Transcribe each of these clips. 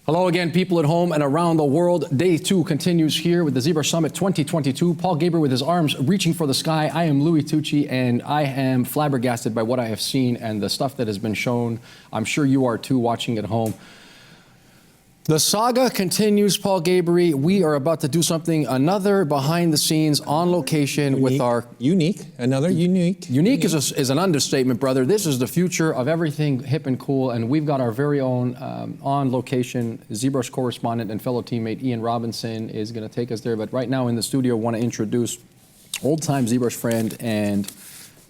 Hello again, people at home and around the world. Day 2 continues here with the ZBrush Summit 2022. Paul Gabriel with his arms reaching for the sky. I am Louis Tucci, and I am flabbergasted by what I have seen and the stuff that has been shown. I'm sure you are too, watching at home. The saga continues, Paul Gabriel. We are about to do something, another behind the scenes, on location with our... Unique, another unique. Unique is an understatement, brother. This is the future of everything hip and cool, and we've got our very own on location ZBrush correspondent and fellow teammate Ian Robinson is gonna take us there. But right now in the studio, I wanna introduce old-time ZBrush friend and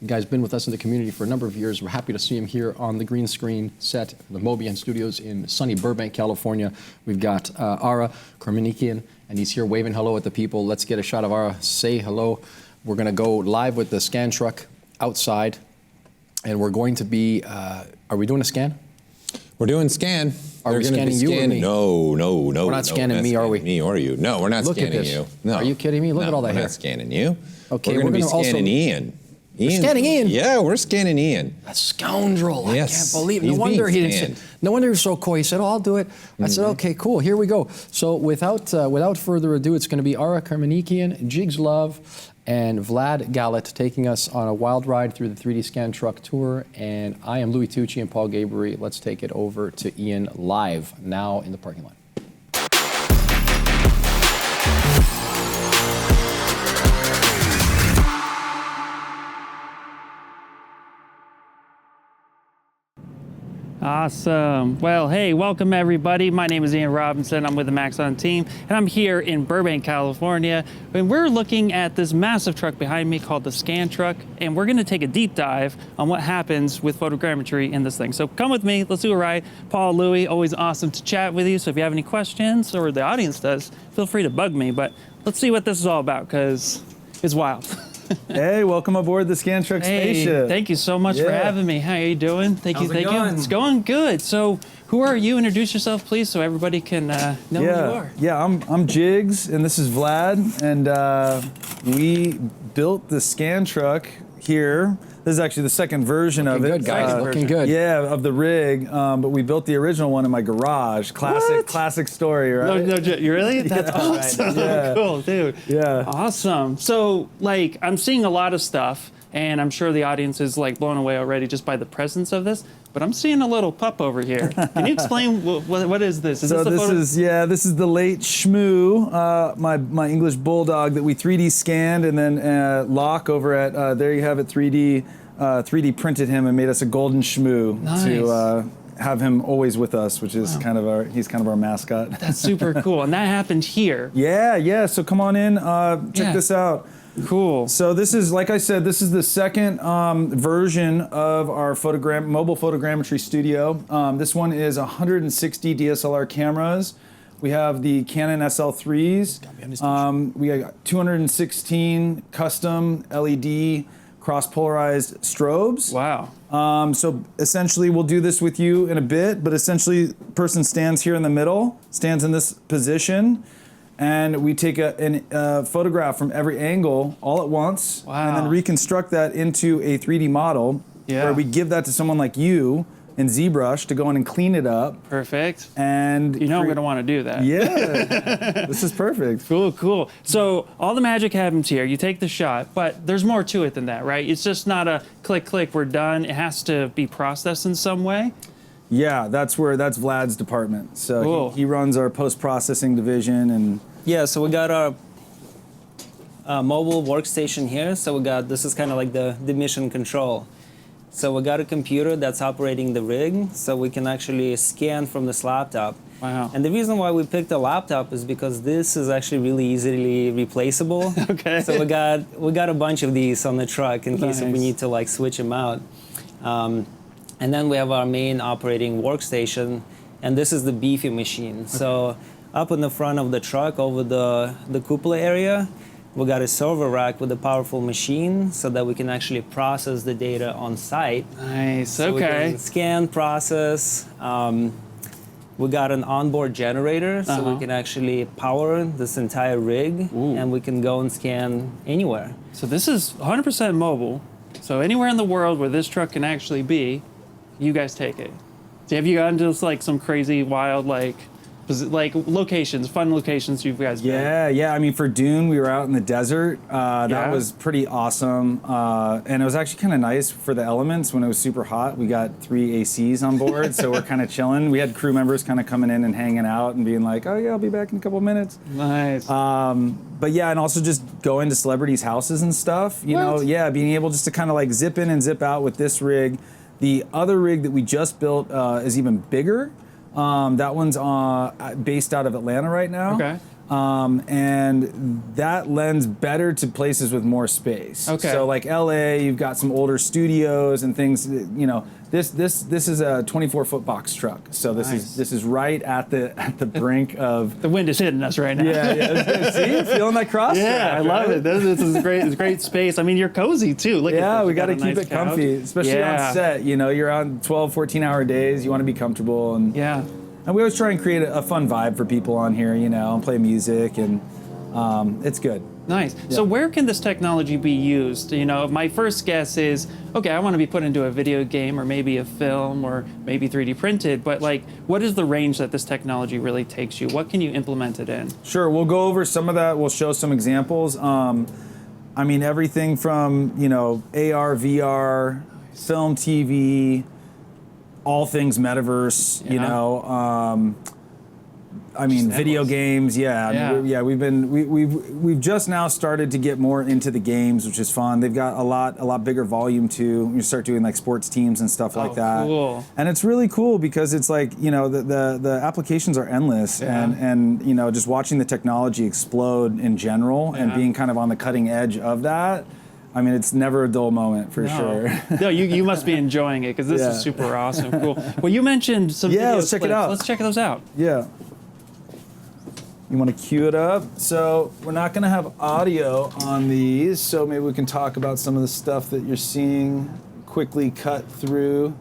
the guy's been with us in the community for a number of years. We're happy to see him here on the green screen set, the Mobian Studios in sunny Burbank, California. We've got Ara Karmanikian, and he's here waving hello at the people. Let's get a shot of Ara. Say hello. We're going to go live with the scan truck outside, and we're going to be, are we doing a scan? We're doing scan. Are we scanning you or me? No. We're not scanning me, are we? Me or you. No, we're not Look scanning at this. you. No. Are you kidding me? Look at all that we're hair. Not scanning you. Okay, we're going to be also scanning Ian. We're scanning Ian? Yeah, we're scanning Ian. A scoundrel. Yes. I can't believe it. No He's wonder he being didn't scanned. say, no wonder he was so coy. He said, oh, I'll do it. I said, okay, cool, here we go. So without further ado, it's going to be Ara Karmanikian, Jigs Love, and Vlad Gallet taking us on a wild ride through the 3D Scan Truck Tour. And I am Louis Tucci and Paul Gabriel. Let's take it over to Ian live now in the parking lot. Awesome. Well, hey, welcome everybody. My name is Ian Robinson. I'm with the Maxon team, and I'm here in Burbank, California. And we're looking at this massive truck behind me called the Scan Truck, and we're gonna take a deep dive on what happens with photogrammetry in this thing. So come with me, let's do a ride. Paul, Louis, always awesome to chat with you. So if you have any questions, or the audience does, feel free to bug me. But let's see what this is all about, because it's wild. Hey, welcome aboard the Scan Truck spaceship. Thank you so much for having me. How are you doing? Thank you. It's going good. So, who are you? Introduce yourself, please, so everybody can know who you are. Yeah, I'm Jigs, and this is Vlad, and we built the Scan Truck here. This is actually the second version of it. Looking good, guys. Looking good. Yeah, of the rig, but we built the original one in my garage. Classic story, right? No, you really? That's awesome. Yeah. Cool, dude. Yeah. Awesome. So, like, I'm seeing a lot of stuff, and I'm sure the audience is like blown away already just by the presence of this. But I'm seeing a little pup over here. Can you explain what is this? This is the late Shmoo, my English bulldog that we 3D scanned, and then Locke over at there you have it 3D printed him and made us a golden Shmoo to have him always with us, which is he's kind of our mascot. That's super cool, and that happened here. Yeah. So come on in, check this out. Cool. So this is, like I said, this is the second version of our mobile photogrammetry studio. This one is 160 DSLR cameras. We have the Canon SL3s. We got 216 custom LED cross-polarized strobes. Wow. So essentially, we'll do this with you in a bit, but essentially, the person stands here in the middle, stands in this position, and we take a photograph from every angle all at once, and then reconstruct that into a 3D model, where we give that to someone like you in ZBrush to go in and clean it up. Perfect. And you know I'm going to want to do that. Yeah, this is perfect. Cool. So all the magic happens here. You take the shot, but there's more to it than that, right? It's just not a click, we're done. It has to be processed in some way. Yeah, that's Vlad's department. So cool. he runs our post-processing division. And yeah, so we got our mobile workstation here. So this is kind of like the mission control. So we got a computer that's operating the rig, so we can actually scan from this laptop. Wow. And the reason why we picked a laptop is because this is actually really easily replaceable. Okay. So we got a bunch of these on the truck in case if we need to like switch them out. And then we have our main operating workstation, and this is the beefy machine. Okay. So up in the front of the truck over the cupola area, we got a server rack with a powerful machine so that we can actually process the data on site. Nice, so okay. We can scan, process. We got an onboard generator, so we can actually power this entire rig, and we can go and scan anywhere. So this is 100% mobile. So anywhere in the world where this truck can actually be, you guys take it. So have you gotten to like some crazy, wild, like like locations, fun locations you guys been? Yeah. I mean, for Dune, we were out in the desert. Yeah. That was pretty awesome. And it was actually kind of nice for the elements when it was super hot. We got 3 ACs on board, so we're kind of chilling. We had crew members kind of coming in and hanging out and being like, oh, yeah, I'll be back in a couple of minutes. Nice. But yeah, and also just going to celebrities' houses and stuff. You know, yeah, being able just to kind of like zip in and zip out with this rig. The other rig that we just built is even bigger. That one's based out of Atlanta right now. Okay. And that lends better to places with more space. Okay. So like LA, you've got some older studios and things. You know, this is a 24-foot box truck. So this is right at the brink of. The wind is hitting us right now. Yeah. See, feeling that cross. Yeah, I love it. This is great. It's great space. I mean, you're cozy too. Look at Yeah, this. we You got to a keep nice it comfy, couch. especially Yeah. on set. You know, you're on 12, 14-hour days. You want to be comfortable, and Yeah. we always try and create a fun vibe for people on here. You know, and play music, and it's good. Nice. So where can this technology be used? You know, my first guess is, okay, I want to be put into a video game or maybe a film or maybe 3D printed, but like, what is the range that this technology really takes you? What can you implement it in? Sure, we'll go over some of that. We'll show some examples. I mean, everything from, you know, AR, VR, film, TV, all things metaverse, you Yeah. know. I mean, video games, yeah. I mean, we've just now started to get more into the games, which is fun. They've got a lot bigger volume too. You start doing like sports teams and stuff like that. Cool. And it's really cool because it's like, you know, the applications are endless, and you know, just watching the technology explode in general and being kind of on the cutting edge of that. I mean, it's never a dull moment for sure. No, you must be enjoying it because this is super awesome. Cool. Well, you mentioned some video let's check it clips. out. Let's check those out. Yeah. You want to cue it up? So we're not going to have audio on these, so maybe we can talk about some of the stuff that you're seeing quickly cut through.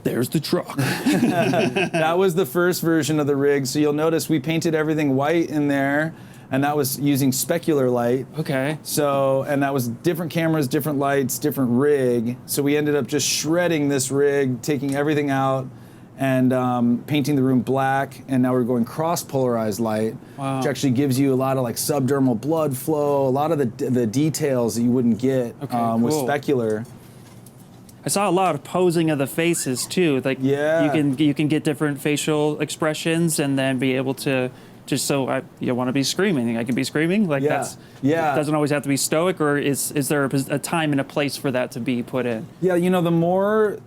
There's the truck. That was the first version of the rig, so you'll notice we painted everything white in there, and that was using specular light. Okay. So, and that was different cameras, different lights, different rig. So we ended up just shredding this rig, taking everything out, and painting the room black, and now we're going cross-polarized light, which actually gives you a lot of like subdermal blood flow, a lot of the details that you wouldn't get with cool. specular. I saw a lot of posing of the faces too. Like you can get different facial expressions and then be able to just you want to be screaming. I can be screaming. Like it doesn't always have to be stoic, or is there a time and a place for that to be put in? Yeah, you know, the more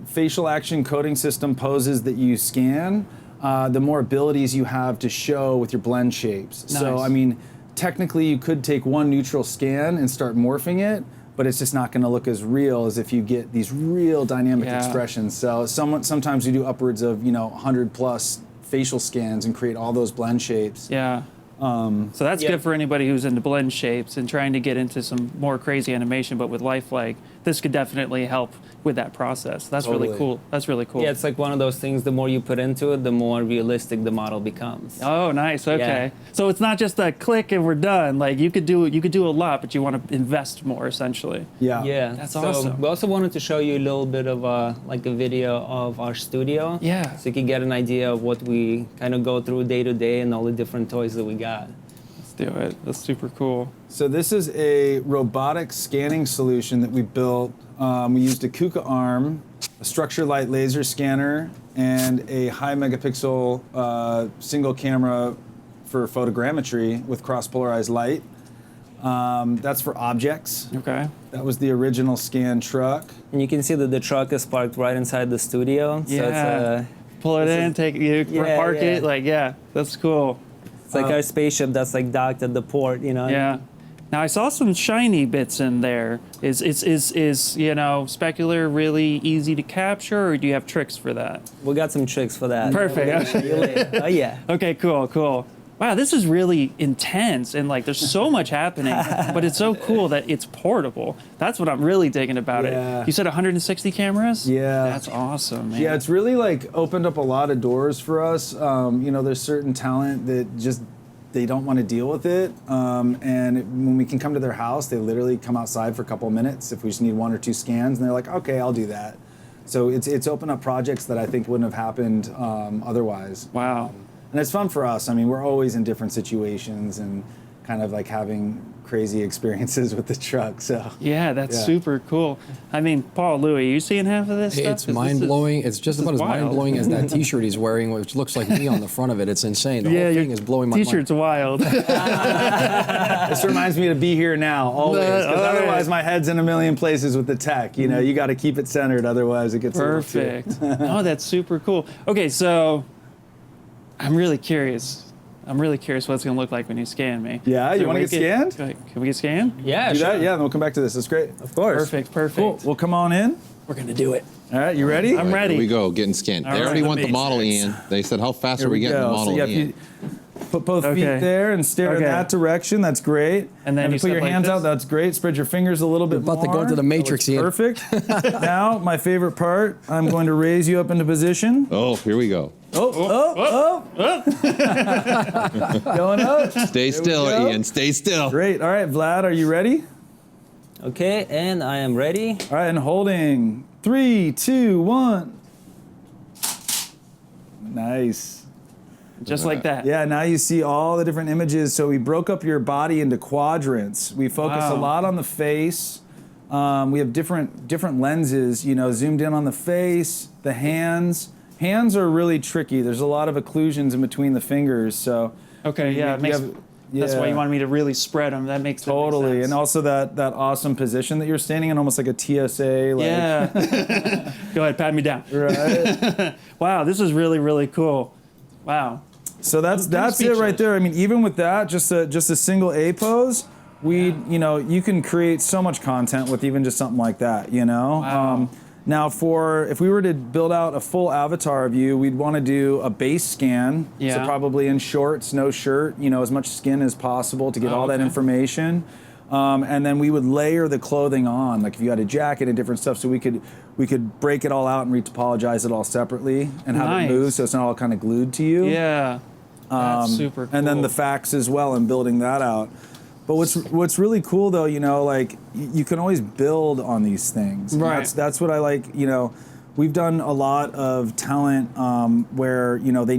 facial action coding system poses that you scan, the more abilities you have to show with your blend shapes. Nice. So, I mean, technically you could take one neutral scan and start morphing it, but it's just not going to look as real as if you get these real dynamic expressions. So sometimes you do upwards of, you know, 100 plus facial scans and create all those blend shapes. Yeah. So that's good for anybody who's into blend shapes and trying to get into some more crazy animation, but with lifelike, this could definitely help with that process. That's really cool. That's really cool. Yeah, it's like one of those things, the more you put into it, the more realistic the model becomes. Oh, nice. Okay. Yeah. So it's not just a click and we're done. Like you could do a lot, but you want to invest more essentially. Yeah, That's awesome. We also wanted to show you a little bit of like a video of our studio. Yeah. So you can get an idea of what we kind of go through day to day and all the different toys that we got. Let's do it. That's super cool. So this is a robotic scanning solution that we built. We used a KUKA arm, a structure light laser scanner, and a high megapixel single camera for photogrammetry with cross-polarized light. That's for objects. Okay. That was the original scan truck. And you can see that the truck is parked right inside the studio. Yeah. So it's Pull it in, take it, park it. Like, that's cool. It's like our spaceship that's like docked at the port, you know? Yeah. Now I saw some shiny bits in there. Is you know, specular really easy to capture, or do you have tricks for that? We got some tricks for that. Perfect. Oh yeah. Okay, cool. Wow, this is really intense, and like there's so much happening, but it's so cool that it's portable. That's what I'm really digging about it. You said 160 cameras? Yeah. That's awesome, man. Yeah, it's really like opened up a lot of doors for us. You know, there's certain talent that just they don't want to deal with it, when we can come to their house, they literally come outside for a couple of minutes if we just need 1 or 2 scans, and they're like, okay, I'll do that. So it's opened up projects that I think wouldn't have happened otherwise. Wow. And it's fun for us. I mean, we're always in different situations and kind of like having crazy experiences with the truck. So Yeah, that's Yeah. super cool. I mean, Paul, Louie, you seeing half of this stuff? 'Cause It's this mind blowing. It's just this about is as wild. mind blowing as that T-shirt he's wearing, which looks like me on the front of it. It's insane. The Yeah, whole your thing is blowing my T-shirt's wild. this reminds me to be here now, always. Because All right. otherwise my head's in a million places with the tech. You know, you got to keep it centered. Otherwise it gets a little too- Perfect. Oh, that's super cool. Okay, so I'm really curious. I'm really curious what it's going to look like when you scan me. Yeah, you So wanna we get scanned? Can we get scanned? Yeah, Do sure. that? Yeah, then we'll come back to this. That's great. Of course. Perfect, perfect. Cool. Well, come on in. We're going to do it. All right, you ready? I'm ready. Here we go, getting scanned. All They already right, want the model, basics. Ian. They said, how fast Here are we getting the go. model, So, yeah, if Ian? you put both Okay. feet there and stare in Okay. that direction. That's great. And then if you you put step your like hands this? out. That's great. Spread your fingers a little bit about to more. go into the That Matrix, looks Ian. Perfect. Now, my favorite part. I'm going to raise you up into position. Oh, here we go. Going up. Stay still, go. Ian. Stay still. Great. All right, Vlad, are you ready? Okay, and I am ready. All right, and holding. 3, 2, 1. Nice. Just like that. Yeah, now you see all the different images. So we broke up your body into quadrants. We focus a Wow. lot on the face. We have different lenses, you know, zoomed in on the face, the hands. Hands are really tricky. There's a lot of occlusions in between the fingers. So Okay, yeah, it you makes, have- that's why yeah. you wanted me to really spread them. That makes Totally, sense. and also that awesome position that you're standing in, almost like a TSA. Like, Yeah. Go ahead, pat me down. Right. Wow, this is really, really cool. Wow. So that's it right speechless. there. I mean, even with that, just a single A pose, you know, you can create so much content with even just something like that. You know. Wow. Now, if we were to build out a full avatar of you, we'd want to do a base scan. Yeah. So probably in shorts, no shirt, you know, as much skin as possible to get all that okay. information. And then we would layer the clothing on, like if you had a jacket and different stuff, so we could break it all out and retopologize it all separately and have Nice. it move so it's not all kind of glued to you. Yeah. That's super cool. And then the facts as well and building that out. But what's really cool though, you know, like you can always build on these things. And Right. That's what I like. You know, we've done a lot of talent where you know they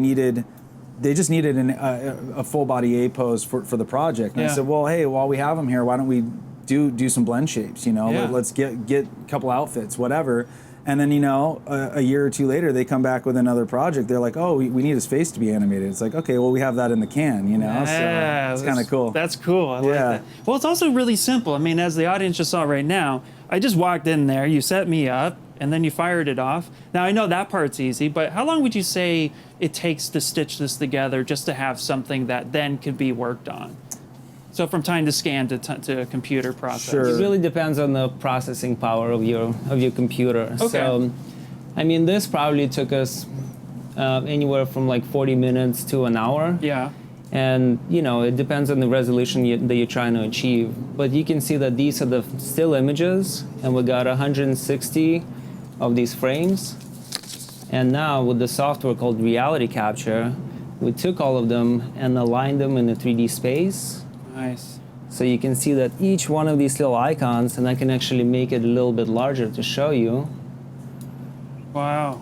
just needed a full body A pose for the project. And Yeah. I said, well, hey, while we have them here, why don't we do some blend shapes? You know, Yeah. let's get a couple outfits, whatever. And then, you know, a year or two later, they come back with another project. They're like, oh, we need his face to be animated. It's like, okay, well, we have that in the can, you know? Yeah, So it's kind of cool. That's cool. I like Yeah. that. Well, it's also really simple. I mean, as the audience just saw right now, I just walked in there, you set me up, and then you fired it off. Now, I know that part's easy, but how long would you say it takes to stitch this together just to have something that then could be worked on? So from time to scan to a computer process. Sure. It really depends on the processing power of your computer. Okay. So, I mean, this probably took us anywhere from like 40 minutes to an hour. Yeah. And you know, it depends on the resolution that you're trying to achieve. But you can see that these are the still images, and we got 160 of these frames. And now with the software called Reality Capture, we took all of them and aligned them in a 3D space. Nice. So you can see that each one of these little icons, and I can actually make it a little bit larger to show you. Wow.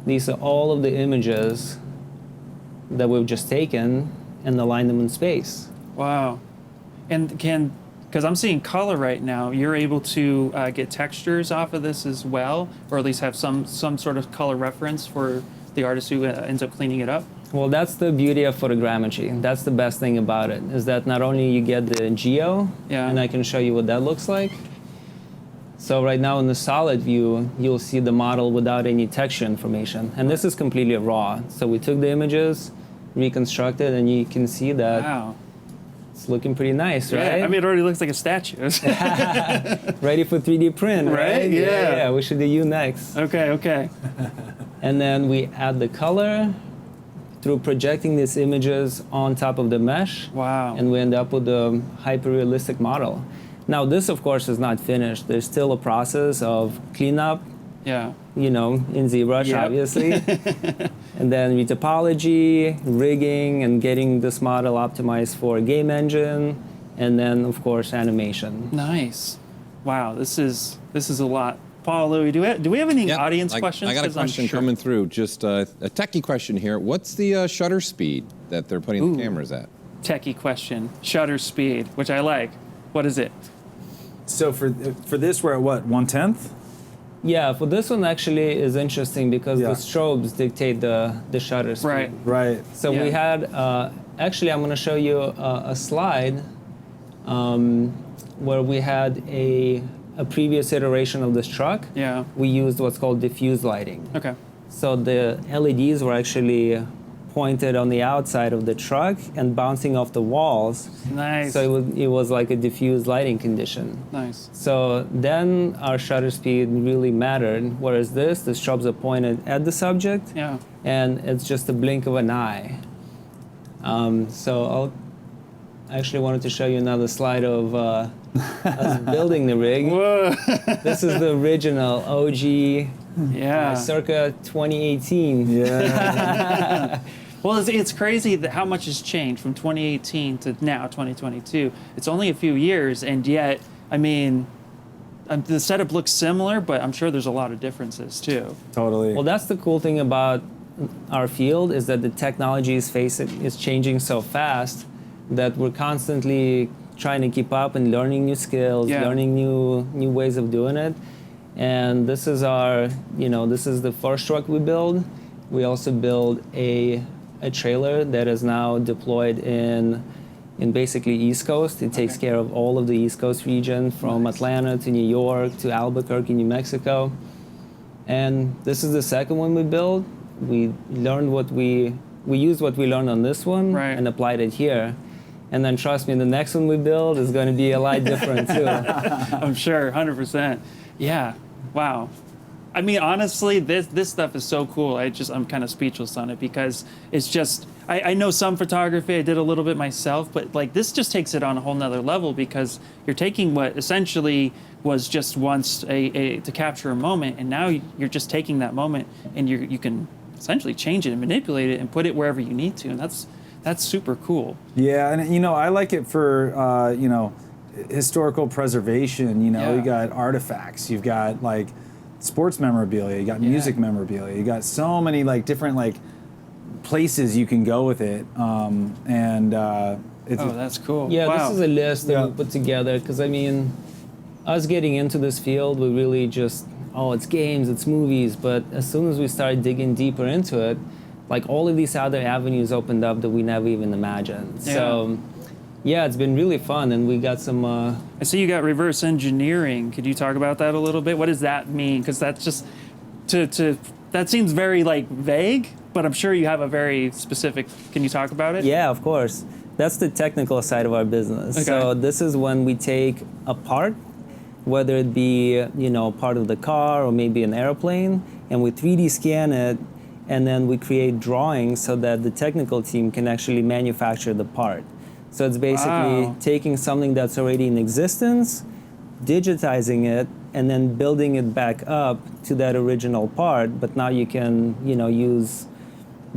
These are all of the images that we've just taken and aligned them in space. Wow. And because I'm seeing color right now, you're able to get textures off of this as well, or at least have some sort of color reference for the artist who ends up cleaning it up? Well, that's the beauty of photogrammetry. That's the best thing about it, is that not only you get the geo, Yeah. and I can show you what that looks like. So right now in the solid view, you'll see the model without any texture information. And this is completely raw. So we took the images, reconstructed, and you can see that Wow. it's looking pretty nice, right? Yeah, I mean, it already looks like a statue. Ready for 3D print, right? Right? Yeah. We should do you next. Okay. And then we add the color through projecting these images on top of the mesh. Wow. And we end up with a hyper-realistic model. Now, this, of course, is not finished. There's still a process of cleanup, Yeah. you know, in ZBrush, Yep. obviously. And then retopology, rigging, and getting this model optimized for a game engine. And then, of course, animation. Nice. Wow, this is a lot. Paul, Louis, do we have any Yeah, audience questions? I got a 'Cause I'm question sure- coming through. Just a techie question here. What's the shutter speed that they're putting the cameras at? Techie question. Shutter speed, which I like. What is it? So for this, we're at what, 1/10? Yeah, for this one actually is interesting because Yeah. the strobes dictate the shutter speed. Right. Right. So Yeah. we had, actually I'm going to show you a slide where we had a previous iteration of this truck. Yeah. We used what's called diffuse lighting. Okay. So the LEDs were actually pointed on the outside of the truck and bouncing off the walls. Nice. So it was like a diffuse lighting condition. Nice. So then our shutter speed really mattered, whereas the strobes are pointed at the subject, Yeah. and it's just a blink of an eye. So I actually wanted to show you another slide of us building the rig. Whoa. This is the original OG, Yeah. circa 2018. Yeah. Well, it's crazy that how much has changed from 2018 to now 2022. It's only a few years, and yet, I mean, the setup looks similar, but I'm sure there's a lot of differences too. Totally. Well, that's the cool thing about our field is that the technology is changing so fast that we're constantly trying to keep up and learning new skills, Yeah. learning new ways of doing it. And this is this is the first truck we build. We also build a trailer that is now deployed in basically East Coast. It takes care of all of the East Coast region from Atlanta to New York to Albuquerque, New Mexico. And this is the second one we built. We learned we used what we learned on this one Right. and applied it here. And then trust me, the next one we build is going to be a lot different too. I'm sure, 100%. Yeah. Wow. I mean, honestly, this stuff is so cool. I'm kind of speechless on it because it's just, I know some photography, I did a little bit myself, but like this just takes it on a whole nother level because you're taking what essentially was just once to capture a moment, and now you're just taking that moment and you can essentially change it and manipulate it and put it wherever you need to, and that's super cool. Yeah, and I like it for historical preservation. Yeah. You got artifacts, you've got like sports memorabilia, you got music memorabilia, you got so many like different like places you can go with it. It's Oh, that's cool. Yeah, Wow. this is a list that Yeah. we put together because I mean, us getting into this field, we really just, it's games, it's movies. But as soon as we started digging deeper into it, like all of these other avenues opened up that we never even imagined. Yeah. So, yeah, it's been really fun, and we got some. I see you got reverse engineering. Could you talk about that a little bit? What does that mean? Because that's just that seems very like vague, but I'm sure you have a very specific. Can you talk about it? Yeah, of course. That's the technical side of our business. Okay. So this is when we take a part, whether it be part of the car or maybe an airplane, and we 3D scan it, and then we create drawings so that the technical team can actually manufacture the part. So it's basically Wow. taking something that's already in existence, digitizing it, and then building it back up to that original part. But now you can, use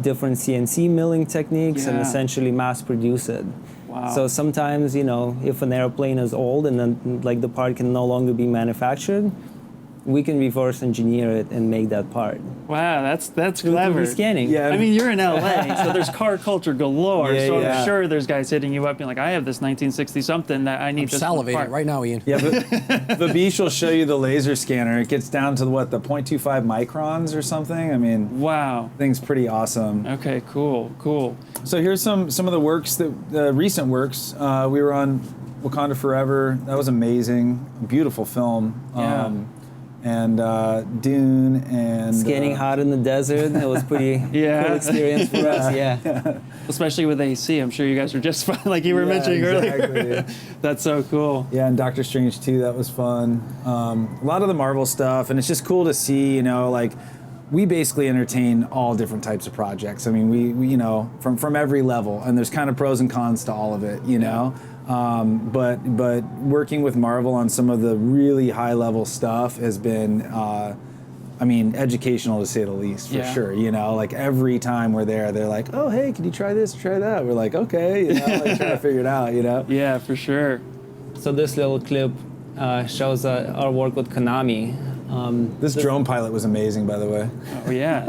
different CNC milling techniques and Yeah. essentially mass produce it. Wow. So sometimes, if an airplane is old and then like the part can no longer be manufactured, we can reverse engineer it and make that part. Wow, that's Through clever. 3D scanning. Yeah. I mean, you're in LA, so there's car culture galore. Yeah, so yeah. I'm sure there's guys hitting you up being like, I have this 1960 something that I need I'm just one salivating part. right now, Ian. Yeah, but Babish will show you the laser scanner. It gets down to the 0.25 microns or something. I mean, Wow. thing's pretty awesome. Okay, cool. So here's some of the works recent works. We were on Wakanda Forever. That was amazing. Beautiful film. Yeah. And Dune and Getting hot in the desert, it was pretty Yeah. cool experience for us. Yeah. Especially with AC, I'm sure you guys were just fine, like you were mentioning earlier. Exactly. That's so cool. Yeah, and Doctor Strange 2, that was fun. A lot of the Marvel stuff, and it's just cool to see, we basically entertain all different types of projects. I mean, we from every level, and there's kind of pros and cons to all of it, But working with Marvel on some of the really high level stuff has been, educational to say the least, for Yeah. sure. Like every time we're there, they're like, "Oh, hey, can you try this, try that?" We're like, "Okay," like trying to figure it out, Yeah, for sure. So this little clip shows our work with Konami. This drone pilot was amazing, by the way. Oh yeah.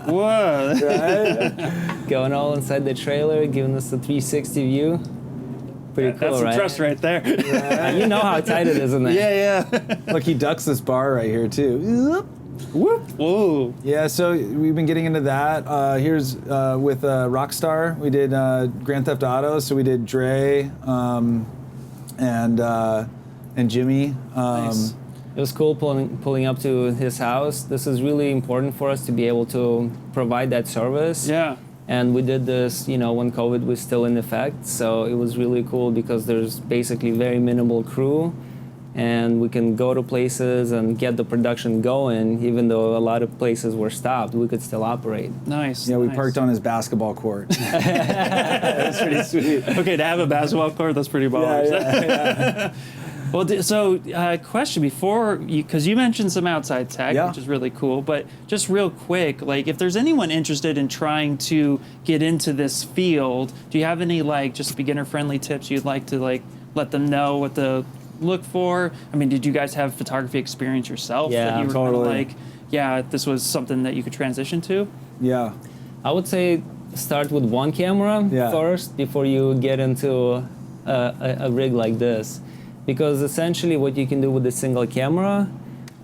Whoa. Going all inside the trailer, giving us a 360 view. Pretty cool, That's some right? trust right there. You know how tight it is in there. Yeah. Look, he ducks this bar right here too. Whoop. Whoa. Yeah, so we've been getting into that. Here's with Rockstar. We did Grand Theft Auto, so we did Dre and Jimmy. Nice. It was cool pulling up to his house. This is really important for us to be able to provide that service. Yeah. And we did this, when COVID was still in effect. So it was really cool because there's basically very minimal crew, and we can go to places and get the production going. Even though a lot of places were stopped, we could still operate. Nice. Yeah, we nice. parked on his basketball court. That's pretty sweet. Okay, to have a basketball court, that's pretty ballers. Yeah. Well, question before you, because you mentioned some outside tech, Yeah. which is really cool, but just real quick, like if there's anyone interested in trying to get into this field, do you have any just beginner-friendly tips you'd like to let them know what to look for? I mean, did you guys have photography experience yourself? Yeah, that you were totally. This was something that you could transition to? Yeah. I would say start with one camera Yeah. first before you get into a rig like this. Because essentially what you can do with a single camera,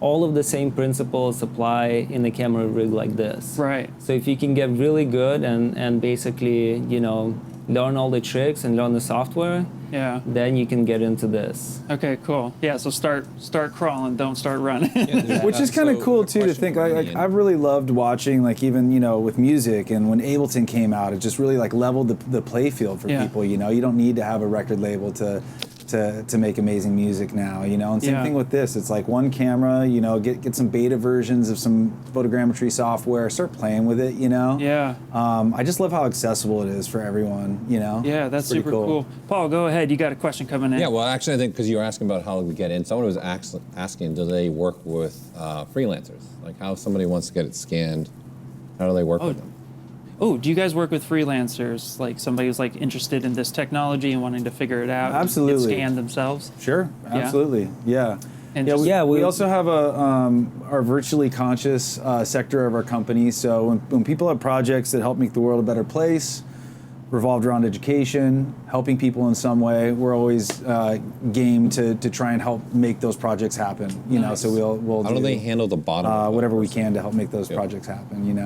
all of the same principles apply in a camera rig like this. Right. So if you can get really good and basically, learn all the tricks and learn the software, Yeah. then you can get into this. Okay, cool. Yeah, so start crawling, don't start running. Which is kind of cool too to think. Like I've really loved watching, even with music, and when Ableton came out, it just really leveled the play field for Yeah. people. You don't need to have a record label to make amazing music now, and same Yeah. thing with this. It's one camera, get some beta versions of some photogrammetry software, start playing with it, Yeah. I just love how accessible it is for everyone, Yeah, that's Pretty super cool. Paul, go ahead. You got a question coming in. Yeah, well, actually, I think because you were asking about how we get in, someone was asking, do they work with freelancers? Like, how somebody wants to get it scanned, how do they work with them? Oh, do you guys work with freelancers? Like somebody who's interested in this technology and wanting to figure it out? and Absolutely. get scanned themselves? Sure, absolutely, yeah. And Yeah, just- we also have our virtually conscious sector of our company. So when people have projects that help make the world a better place, revolved around education, helping people in some way, we're always game to try and help make those projects happen. Nice. So we'll How do they handle the bottom? whatever we can to help make those projects happen.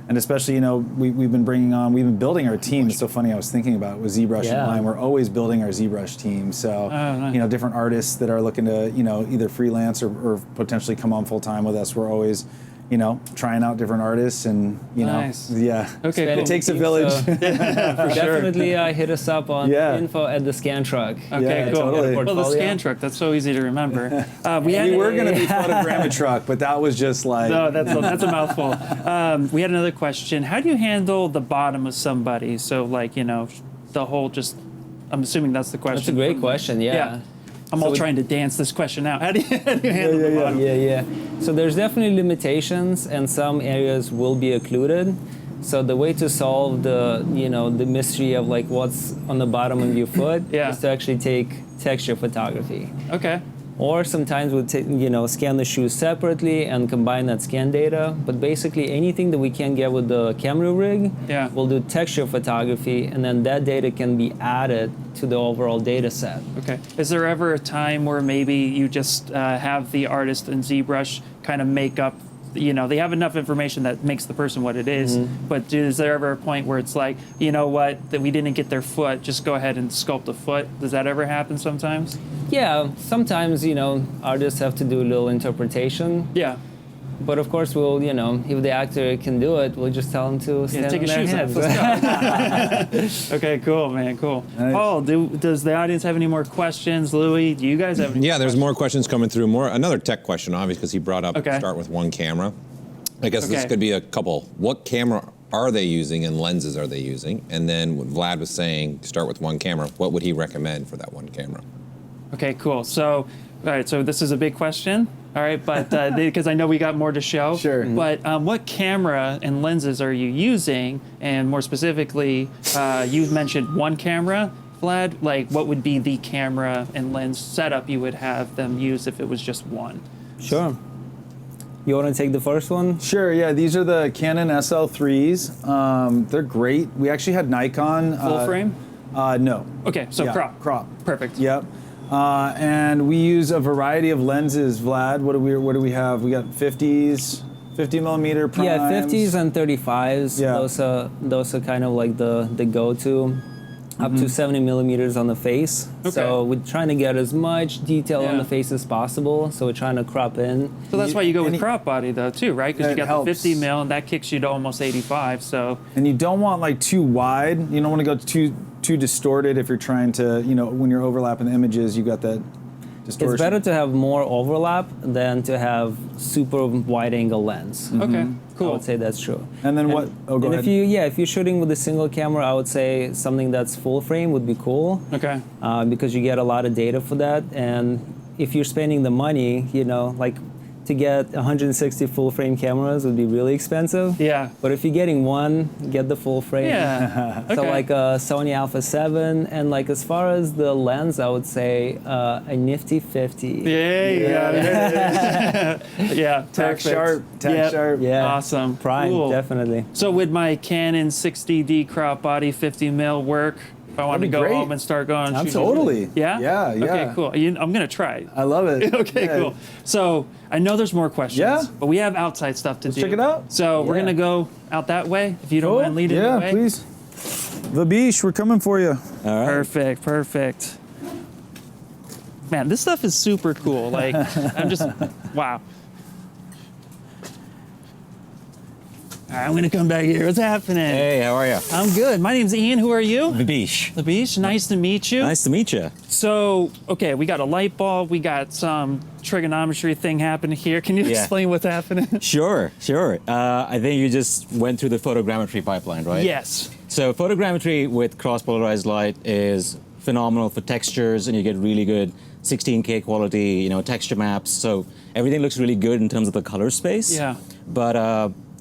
And especially we've been building our team. It's so funny. I was thinking about it with ZBrush in Yeah. mind. We're always building our ZBrush team. So nice. different artists that are looking to either freelance or potentially come on full time with us. We're always trying out different artists and Nice. yeah. Okay, Spend cool. It takes a team, village. so definitely hit us up on Yeah. info at the scan truck. Okay, Yeah, cool. totally. Well, the Portfolio. scan truck, that's so easy to remember. We were going to be photogrammetry truck, but that was just No, that's a mouthful. We had another question. How do you handle the bottom of somebody? So, the whole I'm assuming that's the question. That's a great question, yeah. I'm So all we- trying to dance this question out. How do you handle the bottom? Yeah. So there's definitely limitations, and some areas will be occluded. So the way to solve the mystery of what's on the bottom of your foot Yeah. is to actually take texture photography. Okay. Or sometimes we'll scan the shoes separately and combine that scan data. But basically anything that we can get with the camera rig, Yeah. we'll do texture photography, and then that data can be added to the overall data set. Okay. Is there ever a time where maybe you just have the artist in ZBrush kind of make up, they have enough information that makes the person what it is, but is there ever a point where it's that we didn't get their foot, just go ahead and sculpt a foot? Does that ever happen sometimes? Yeah, sometimes, artists have to do a little interpretation. Yeah. But of course, we'll, if the actor can do it, we'll just tell him to stand Take on your their shoes heads. off. Let's go. Okay, cool, man, cool. Nice. Paul, does the audience have any more questions? Louis, do you guys have any? Yeah, there's more questions coming through. Another tech question, obviously, because he brought up Okay. start with one camera. I guess this Okay. could be a couple. What camera are they using and lenses are they using? And then what Vlad was saying, start with one camera. What would he recommend for that one camera? Okay, cool. So, all right, so this is a big question. All right, but because I know we got more to show. Sure. But what camera and lenses are you using? And more specifically, you've mentioned one camera, Vlad. What would be the camera and lens setup you would have them use if it was just one? Sure. You want to take the first one? Sure, yeah, these are the Canon SL3s. They're great. We actually had Nikon. Full frame? No. Okay, so Yeah, crop. Crop. Perfect. Yep. And we use a variety of lenses, Vlad. What do we have? We got 50s, 50 millimeter primes. Yeah, 50s and 35s. Yeah. Those are kind of like the go-to. Up to 70 millimeters on the face. Okay. So we're trying to get as much detail on Yeah. the face as possible. So we're trying to crop in. So that's why you go with Any- crop body though too, right? Because Yeah, you it got helps. the 50 mil and that kicks you to almost 85. So And you don't want like too wide. You don't want to go too distorted if you're trying to, when you're overlapping the images, you got that distortion. It's better to have more overlap than to have super wide angle lens. okay, I cool. would say that's true. And then what? Oh, go and ahead. if you're shooting with a single camera, I would say something that's full frame would be cool. Okay. Because you get a lot of data for that. And if you're spending the money, like to get 160 full frame cameras would be really expensive. Yeah. But if you're getting one, get the full frame. Yeah. So Okay. like a Sony Alpha 7, and like as far as the lens, I would say a nifty 50. Yeah, yeah. Tack Perfect. sharp, tack Yep. sharp. Yeah. Awesome. Prime, Cool. definitely. So would my Canon 60D crop body 50 mil work if I wanted to That'd go be great. home and start going? shooting? Totally. Yeah? Yeah, yeah. Okay, cool. I'm going to try it. I love it. Okay, Yeah. cool. So I know there's more questions, Yeah. but we have outside stuff to do. check it out. So we're Yeah. going to go out that way, if you don't Cool. mind leading the Yeah, way. please. Vabish, we're coming for you. All right. Perfect, perfect. Man, this stuff is super cool. Like, I'm just, wow. All right, I'm gonna come back here. What's happening? Hey, how are you? I'm good. My name's Ian. Who are you? The Beach. The Beach. Nice to meet you. Nice to meet you. So, okay, we got a light bulb. We got some trigonometry thing happening here. Can you Yeah. explain what's happening? Sure, sure. I think you just went through the photogrammetry pipeline, right? Yes. So photogrammetry with cross-polarized light is phenomenal for textures, and you get really good 16K quality, texture maps. So everything looks really good in terms of the color space. Yeah. But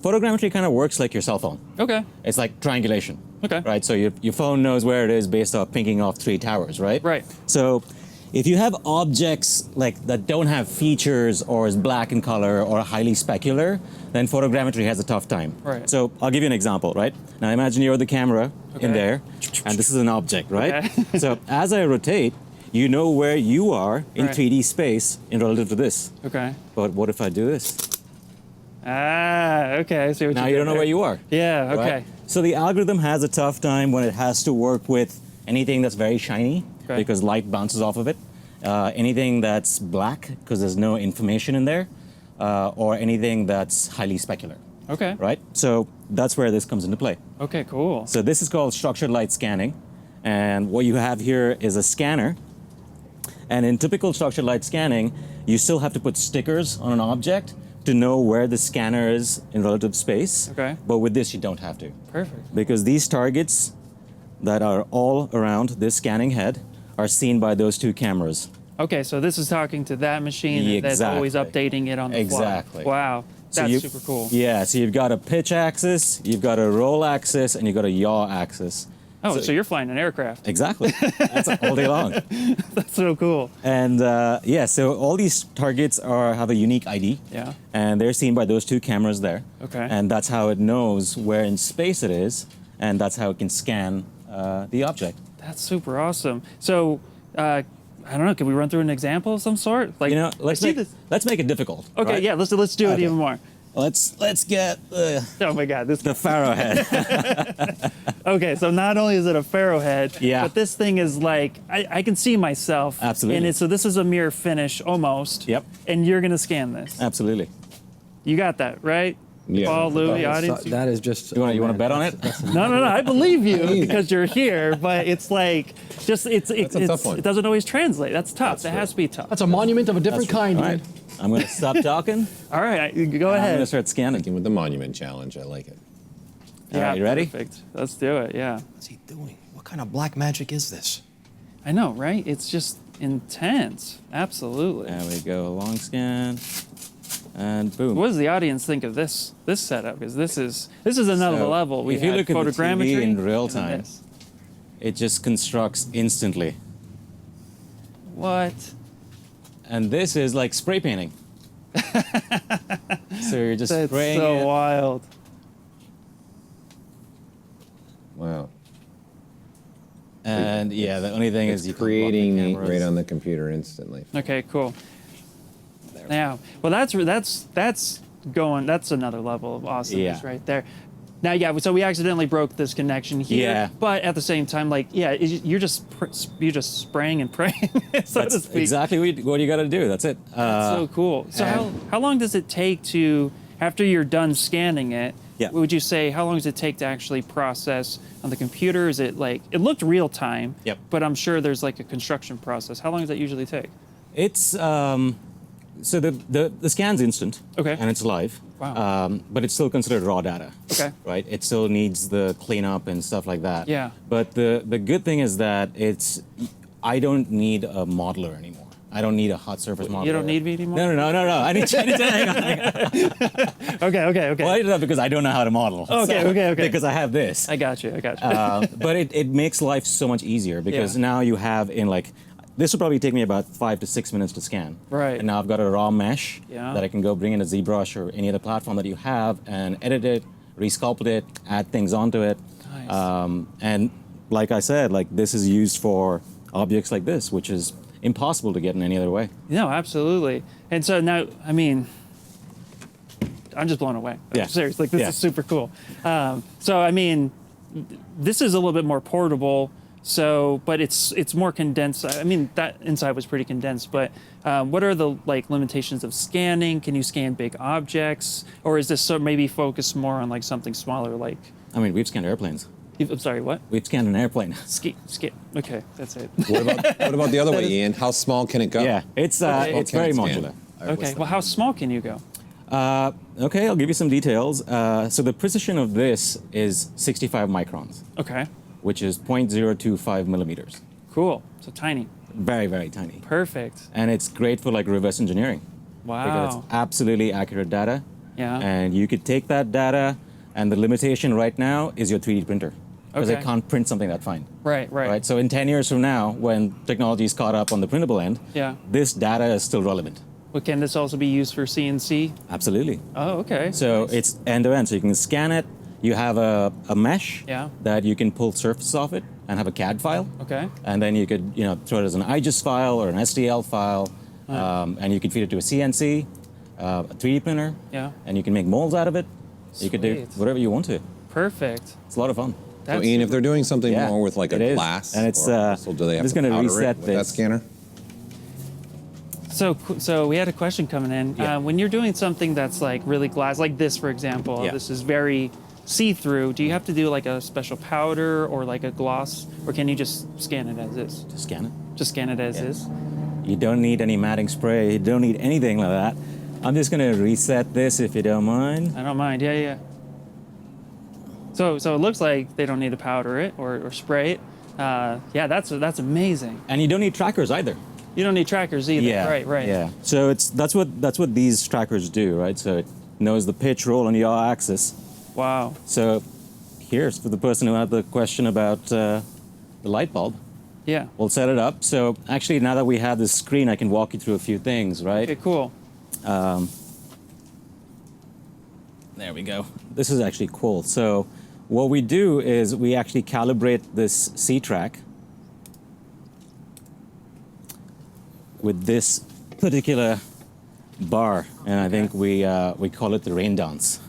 photogrammetry kind of works like your cell phone. Okay. It's like triangulation. Okay. Right. So your phone knows where it is based off pinging off 3 towers, right? Right. So if you have objects like that don't have features or is black in color or highly specular, then photogrammetry has a tough time. Right. So I'll give you an example, right? Now imagine you're the camera in Okay. there, and this is an object, right? Okay. So as I rotate, you know where you are in Right. 3D space in relative to this. Okay. But what if I do this? Okay. I see what Now you you did don't know there. where you are. Yeah. Okay. Right? So the algorithm has a tough time when it has to work with anything that's very shiny Okay. because light bounces off of it, anything that's black because there's no information in there, or anything that's highly specular, Okay. right? So that's where this comes into play. Okay. Cool. So this is called structured light scanning, and what you have here is a scanner. And in typical structured light scanning, you still have to put stickers on an object to know where the scanner is in relative space. Okay. But with this, you don't have to. Perfect. Because these targets that are all around this scanning head are seen by those 2 cameras. Okay, so this is talking to that machine that's always Exactly. updating it on the Exactly. fly. Wow, So that's you- super cool. Yeah, so you've got a pitch axis, you've got a roll axis, and you've got a yaw axis. Oh, so you're flying an aircraft. Exactly. That's all day long. That's so cool. And so all these targets have a unique ID. Yeah. And they're seen by those 2 cameras there. Okay. And that's how it knows where in space it is, and that's how it can scan the object. That's super awesome. So, I don't know. Can we run through an example of some sort? Like, Let's I see let's make it difficult. Okay, right? yeah. Let's do it Okay. even more. Let's get Oh my God, this. the pharaoh head. Okay, so not only is it a pharaoh head, Yeah. but this thing is like I can see myself. Absolutely. in it. So this is a mirror finish almost. Yep. And you're gonna scan this. Absolutely. You got that right? Yeah. Paul, Lou, the That audience. That is just. You want to bet on it? No, I believe you because you're here, but it's like just it's a tough one. it doesn't always translate. That's tough. That has to be tough. That's a monument of a different kind. All right. I'm going to stop talking. All right, go I'm going to ahead. start scanning. With the monument challenge, I like it. All right, you ready? Perfect. Let's do it. Yeah. What's he doing? What kind of black magic is this? I know, right? It's just intense. Absolutely. There we go. Long scan. And boom. What does the audience think of this setup? Because this is another So, level. We if you had look at the photogrammetry TV in real and then time, this. it just constructs instantly. What? And this is like spray painting. So you're just That's spraying so it. wild. Wow. And yeah, the only thing It's is you can lock the creating cameras. right on the computer instantly. Okay, cool. Now, well, that's another level of awesomeness Yeah. right there. Now, yeah, so we accidentally broke this connection here, Yeah. but at the same time, like, yeah, you're just spraying and praying, so to That's speak. exactly what you got to do. That's it. That's so cool. So how long does it take to, after you're done scanning it, Yeah. would you say, how long does it take to actually process on the computer? Is it like, it looked real time, Yep. but I'm sure there's like a construction process. How long does that usually take? It's so the scan's instant. Okay. And it's live. Wow. But it's still considered raw data. Okay. Right. It still needs the cleanup and stuff like that. Yeah. But the good thing is that I don't need a modeler anymore. I don't need a hot surface modeler. You don't need me anymore? No. I need to hang on. Okay. Well, I did that because I don't know how to model. Okay. Because I have this. I got you. But it makes life so much easier because Yeah. now you have this would probably take me about 5 to 6 minutes to scan. Right. And now I've got a raw mesh Yeah. that I can go bring in a ZBrush or any other platform that you have and edit it, resculpt it, add things onto it. Nice. And like I said, like this is used for objects like this, which is impossible to get in any other way. No, absolutely. And so now, I mean, I'm just blown away. Yeah. I'm serious. Like, this Yeah. is super cool. So, I mean, this is a little bit more portable. So, but it's more condensed. I mean, that inside was pretty condensed. But what are the like limitations of scanning? Can you scan big objects, or is this so maybe focused more on like something smaller? Like, I mean, we've scanned airplanes. I'm sorry, what? We've scanned an airplane. Ski. Okay, that's it. What about the other way, Ian? How small can it go? Yeah, it's Okay. it's Can very it scan? modular. Okay. Well, how small can you go? Okay, I'll give you some details. So the precision of this is 65 microns, Okay. which is 0.025 millimeters. Cool. So tiny. Very, very tiny. Perfect. And it's great for like reverse engineering. Because Wow. it's absolutely accurate data. Yeah. And you could take that data, and the limitation right now is your 3D printer. Because Okay. it can't print something that fine. Right. Right? So in 10 years from now, when technology is caught up on the printable end, Yeah. this data is still relevant. But can this also be used for CNC? Absolutely. Oh, okay. So it's end-to-end. So you can scan it. You have a mesh Yeah. that you can pull surfaces off it and have a CAD file. Okay. And then you could throw it as an IGES file or an STL file, and you can feed it to a CNC, a 3D printer, Yeah. and you can make molds out of it. You could do Sweet. whatever you want to. Perfect. It's a lot of fun. So That's Ian, if they're doing something Yeah, more with like it a is. glass, And it's, or so do they have I'm just to gonna powder reset it with that this. scanner? So we had a question coming in. Yeah. When you're doing something that's like really glass, like this, for example, Yeah. this is very see-through. Do you have to do like a special powder or like a gloss, or can you just scan it as is? Just scan it. Just scan it as Yeah. is. You don't need any matting spray. You don't need anything like that. I'm just gonna reset this if you don't mind. I don't mind. Yeah. So it looks like they don't need to powder it or spray it. Yeah, that's amazing. And you don't need trackers either. You don't need trackers either. Yeah. Right. Yeah. So that's what these trackers do, right? So it knows the pitch, roll, and yaw axis. Wow. So here's for the person who had the question about the light bulb. Yeah. We'll set it up. So actually, now that we have this screen, I can walk you through a few things, right? Okay. Cool. There we go. This is actually cool. So what we do is we actually calibrate this C-track with this particular bar, and I think we call it the rain dance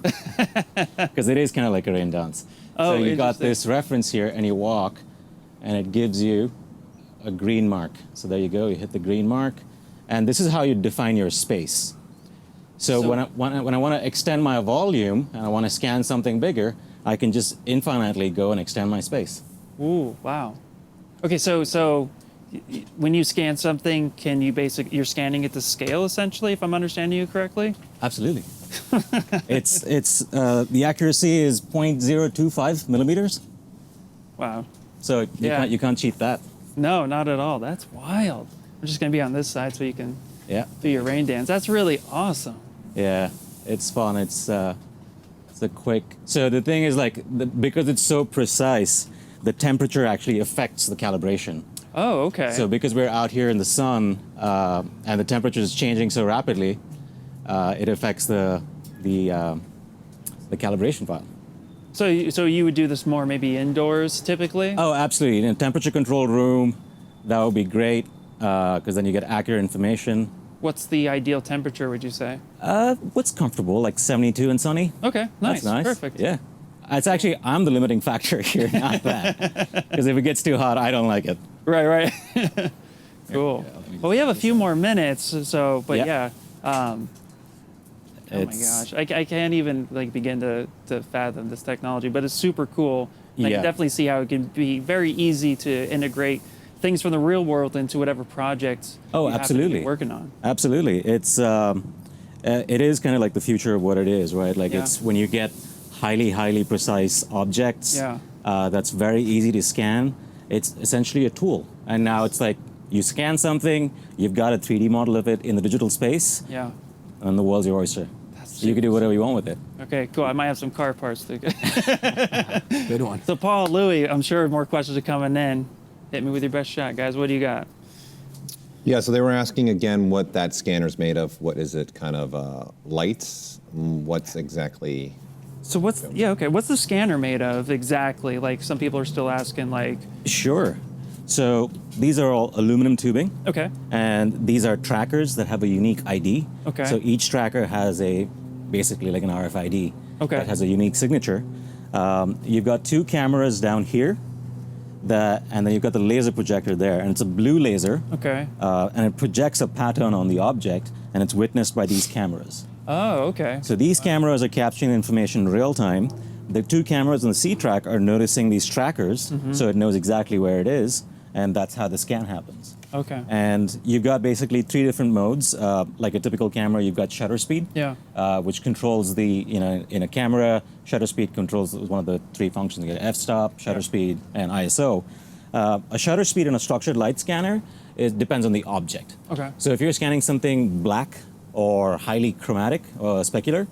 because it is kind of like a rain dance. Oh, so you got interesting. this reference here, and you walk, and it gives you a green mark. So there you go. You hit the green mark, and this is how you define your space. So when I want to extend my volume and I want to scan something bigger, I can just infinitely go and extend my space. Ooh, wow. Okay, so when you scan something, can you you're scanning it to scale essentially, if I'm understanding you correctly? Absolutely. it's the accuracy is 0.025 millimeters. Wow. So you can't cheat that. No, not at all. That's wild. I'm just gonna be on this side so you can Yeah. do your rain dance. That's really awesome. Yeah, it's fun. It's a quick. So the thing is, because it's so precise, the temperature actually affects the calibration. Oh, okay. So because we're out here in the sun and the temperature is changing so rapidly, it affects the calibration file. So you would do this more maybe indoors typically? Oh, absolutely. In a temperature controlled room, that would be great because then you get accurate information. What's the ideal temperature, would you say? What's comfortable, like 72 and sunny? Okay, nice. That's nice. Perfect. Yeah. It's actually, I'm the limiting factor here, not that. Because if it gets too hot, I don't like it. Right. Cool. Well, we have a few more minutes, so, but yeah. Oh my gosh, I can't even like begin to fathom this technology, but it's super cool. And I can definitely see how it can be very easy to integrate things from the real world into whatever projects you happen to be working on. Absolutely. It is kind of like the future of what it is, right? Like it's when you get highly precise objects that's very easy to scan, it's essentially a tool. And now it's like you scan something, you've got a 3D model of it in the digital space, and the world's your oyster. You can do whatever you want with it. Okay, cool. I might have some car parts to Good one. So Paul, Louis, I'm sure more questions are coming in. Hit me with your best shot, guys. What do you got? Yeah, so they were asking again what that scanner's made of. What is it, kind of lights? What's exactly? So what's the scanner made of exactly? Like some people are still asking like. Sure. So these are all aluminum tubing. Okay. And these are trackers that have a unique ID. Okay. So each tracker has basically like an RFID. Okay. That has a unique signature. You've got two cameras down here. And then you've got the laser projector there, and it's a blue laser. Okay. And it projects a pattern on the object, and it's witnessed by these cameras. Oh, okay. So these cameras are capturing information in real time. The two cameras on the C-track are noticing these trackers, so it knows exactly where it is, and that's how the scan happens. Okay. And you've got basically three different modes. Like a typical camera, you've got shutter speed, which controls in a camera, shutter speed controls one of the three functions. You get f-stop, shutter speed, and ISO. A shutter speed in a structured light scanner, it depends on the object. Okay. So if you're scanning something black or highly chromatic or specular,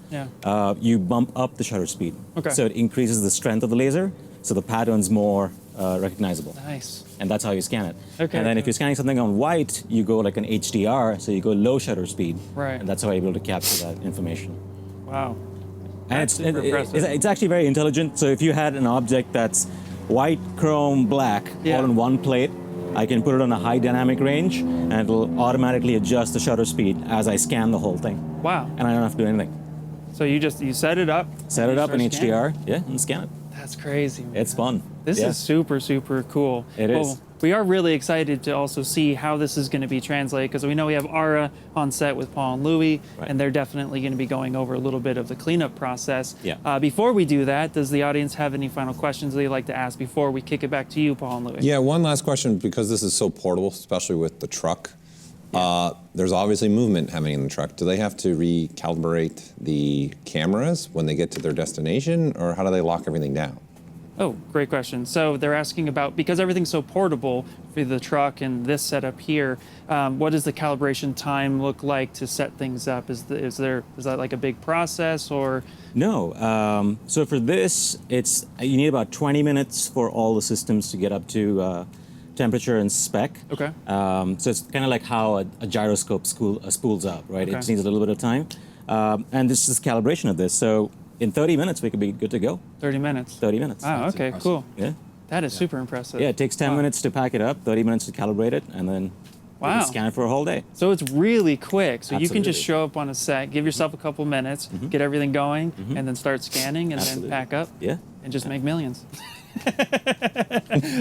you bump up the shutter speed. Okay. So it increases the strength of the laser, so the pattern's more recognizable. Nice. And that's how you scan it. Okay. And then if you're scanning something on white, you go like an HDR, so you go low shutter speed. Right. And that's how you're able to capture that information. Wow. And That's super impressive. it's actually very intelligent. So if you had an object that's white, chrome, black, all in one plate, I can put it on a high dynamic range, and it'll automatically adjust the shutter speed as I scan the whole thing. Wow. And I don't have to do anything. So you set it up. Set it up in start scanning? HDR, and scan it. That's crazy, man. It's fun. This is super, super cool. It is. We are really excited to also see how this is going to be translated, because we know we have Ara on set with Paul and Louis, and they're definitely going to be going over a little bit of the cleanup process. Yeah. Before we do that, does the audience have any final questions they'd like to ask before we kick it back to you, Paul and Louis? Yeah, one last question, because this is so portable, especially with the truck. There's obviously movement happening in the truck. Do they have to recalibrate the cameras when they get to their destination, or how do they lock everything down? Oh, great question. So they're asking about, because everything's so portable for the truck and this setup here, what does the calibration time look like to set things up? Is that like a big process, or? No. So for this, you need about 20 minutes for all the systems to get up to temperature and spec. Okay. So it's kind of like how a gyroscope spools up, right? Okay. It just needs a little bit of time. And this is calibration of this. So in 30 minutes, we could be good to go. 30 minutes. 30 minutes. Oh, okay, cool. Yeah. That is super impressive. Yeah, it takes 10 minutes to pack it up, 30 minutes to calibrate it, and then you can scan it for a whole day. So it's really quick. So you can just Absolutely. show up on a set, give yourself a couple minutes, get everything going, and then start scanning, and Absolutely. then pack up, Yeah. and just make millions.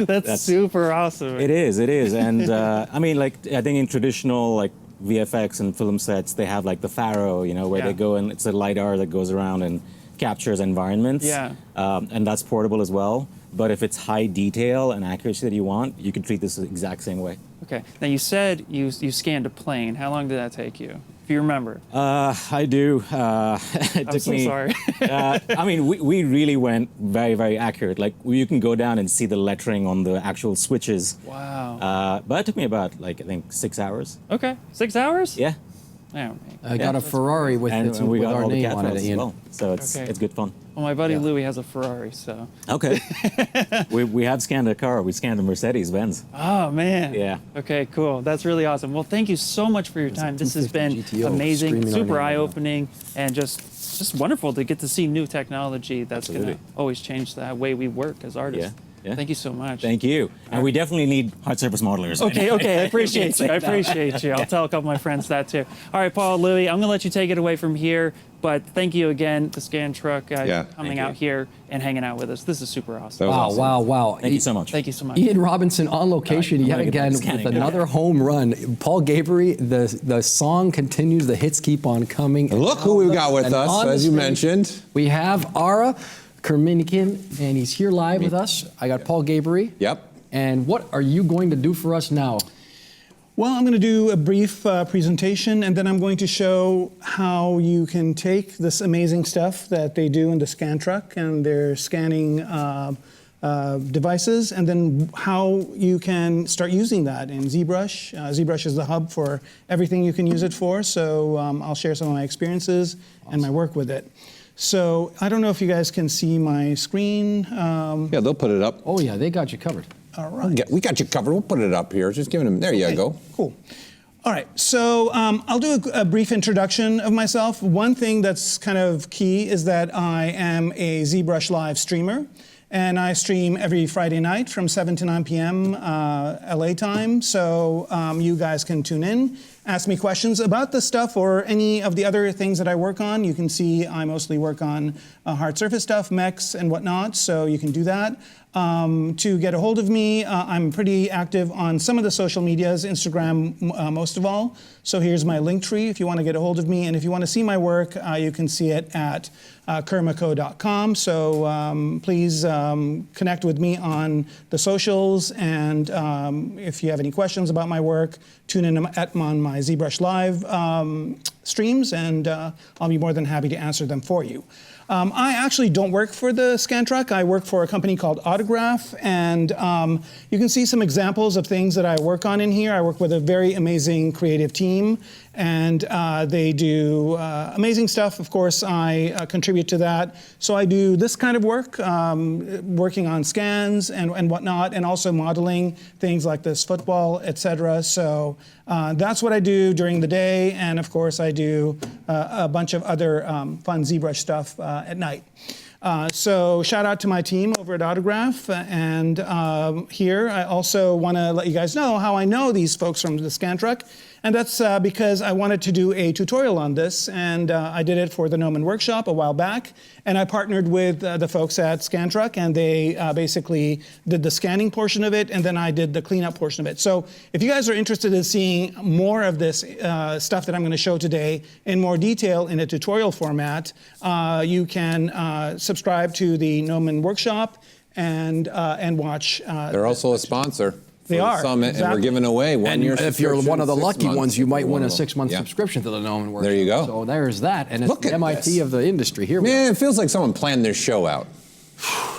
That's super awesome. It is, and I mean, like, I think in traditional like VFX and film sets, they have like the Faro, where they go and it's a LiDAR that goes around and captures environments. Yeah. And that's portable as well. But if it's high detail and accuracy that you want, you can treat this the exact same way. Okay. Now you said you scanned a plane. How long did that take you, if you remember? I do. It I'm took so me. sorry. I mean, we really went very, very accurate. Like, you can go down and see the lettering on the actual switches. Wow. But it took me about, like, I think 6 hours. Okay. 6 hours? Yeah. I got a Ferrari with And, it and we with got our all the name cat on it, files as Ian. well. So it's Okay. it's good fun. Well, my buddy Yeah. Louis has a Ferrari, so. Okay. we have scanned a car. We scanned a Mercedes Benz. Oh, man. Yeah. Okay, cool. That's really awesome. Well, thank you so much for your time. This has been 250 GTO amazing, screaming our super name right now. eye-opening, and just wonderful to get to see new technology that's going to Absolutely. always change the way we work as artists. Yeah. Thank you so much. Thank you. And we definitely need hard surface modelers. Okay, I appreciate you. I appreciate you. I'll tell a couple of my friends that too. All right, Paul, Louis, I'm going to let you take it away from here, but thank you again to Scan Truck Yeah, coming thank out you. here and hanging out with us. This is super awesome. That was Wow, awesome. wow. Thank you so much. Thank you so much. Ian Robinson on location I'm yet gonna get again the scanning with done. another home run. Paul Gavery, the song continues, the hits keep on coming. And look who we've got with And us, on as the you stage, mentioned. We have Ara Kerminikin, and he's here live with us. I got Paul Gavery. Yep. And what are you going to do for us now? Well, I'm going to do a brief presentation, and then I'm going to show how you can take this amazing stuff that they do in the scan truck and their scanning devices, and then how you can start using that in ZBrush. ZBrush is the hub for everything you can use it for, so I'll share some of my experiences and my work with it. So I don't know if you guys can see my screen. Yeah, they'll put it up. Oh, yeah, they got you covered. All right. We got you covered. We'll put it up here. Just giving them. There you Okay, go. Cool. All right, so I'll do a brief introduction of myself. One thing that's kind of key is that I am a ZBrush Live streamer, and I stream every Friday night from 7 to 9 p.m. LA time, so you guys can tune in, ask me questions about the stuff or any of the other things that I work on. You can see I mostly work on hard surface stuff, mechs and whatnot, so you can do that. To get a hold of me, I'm pretty active on some of the social medias, Instagram most of all. So here's my link tree if you want to get a hold of me. And if you want to see my work, you can see it at kermaco.com. So please connect with me on the socials. And if you have any questions about my work, tune in on my ZBrush Live streams, and I'll be more than happy to answer them for you. I actually don't work for the scan truck. I work for a company called Autograph, and you can see some examples of things that I work on in here. I work with a very amazing creative team, and they do amazing stuff. Of course, I contribute to that. So I do this kind of work, working on scans and whatnot, and also modeling things like this football, etc. So that's what I do during the day, and of course I do a bunch of other fun ZBrush stuff at night. So shout out to my team over at Autograph, and here I also want to let you guys know how I know these folks from the scan truck, and that's because I wanted to do a tutorial on this, and I did it for the Gnomon Workshop a while back, and I partnered with the folks at Scan Truck, and they basically did the scanning portion of it, and then I did the cleanup portion of it. So if you guys are interested in seeing more of this stuff that I'm going to show today in more detail in a tutorial format, you can subscribe to the Gnomon Workshop and watch. They're also a sponsor. They for the are, summit, and exactly. we're giving away 1 And year if you're one of the 6 lucky months ones, you if might you're win one a of them. 6-month Yeah. subscription to the Gnomon Workshop. There you go. So there's that, and it's Look the at MIT this. of the industry. Here we Man, are. it feels like someone planned their show out.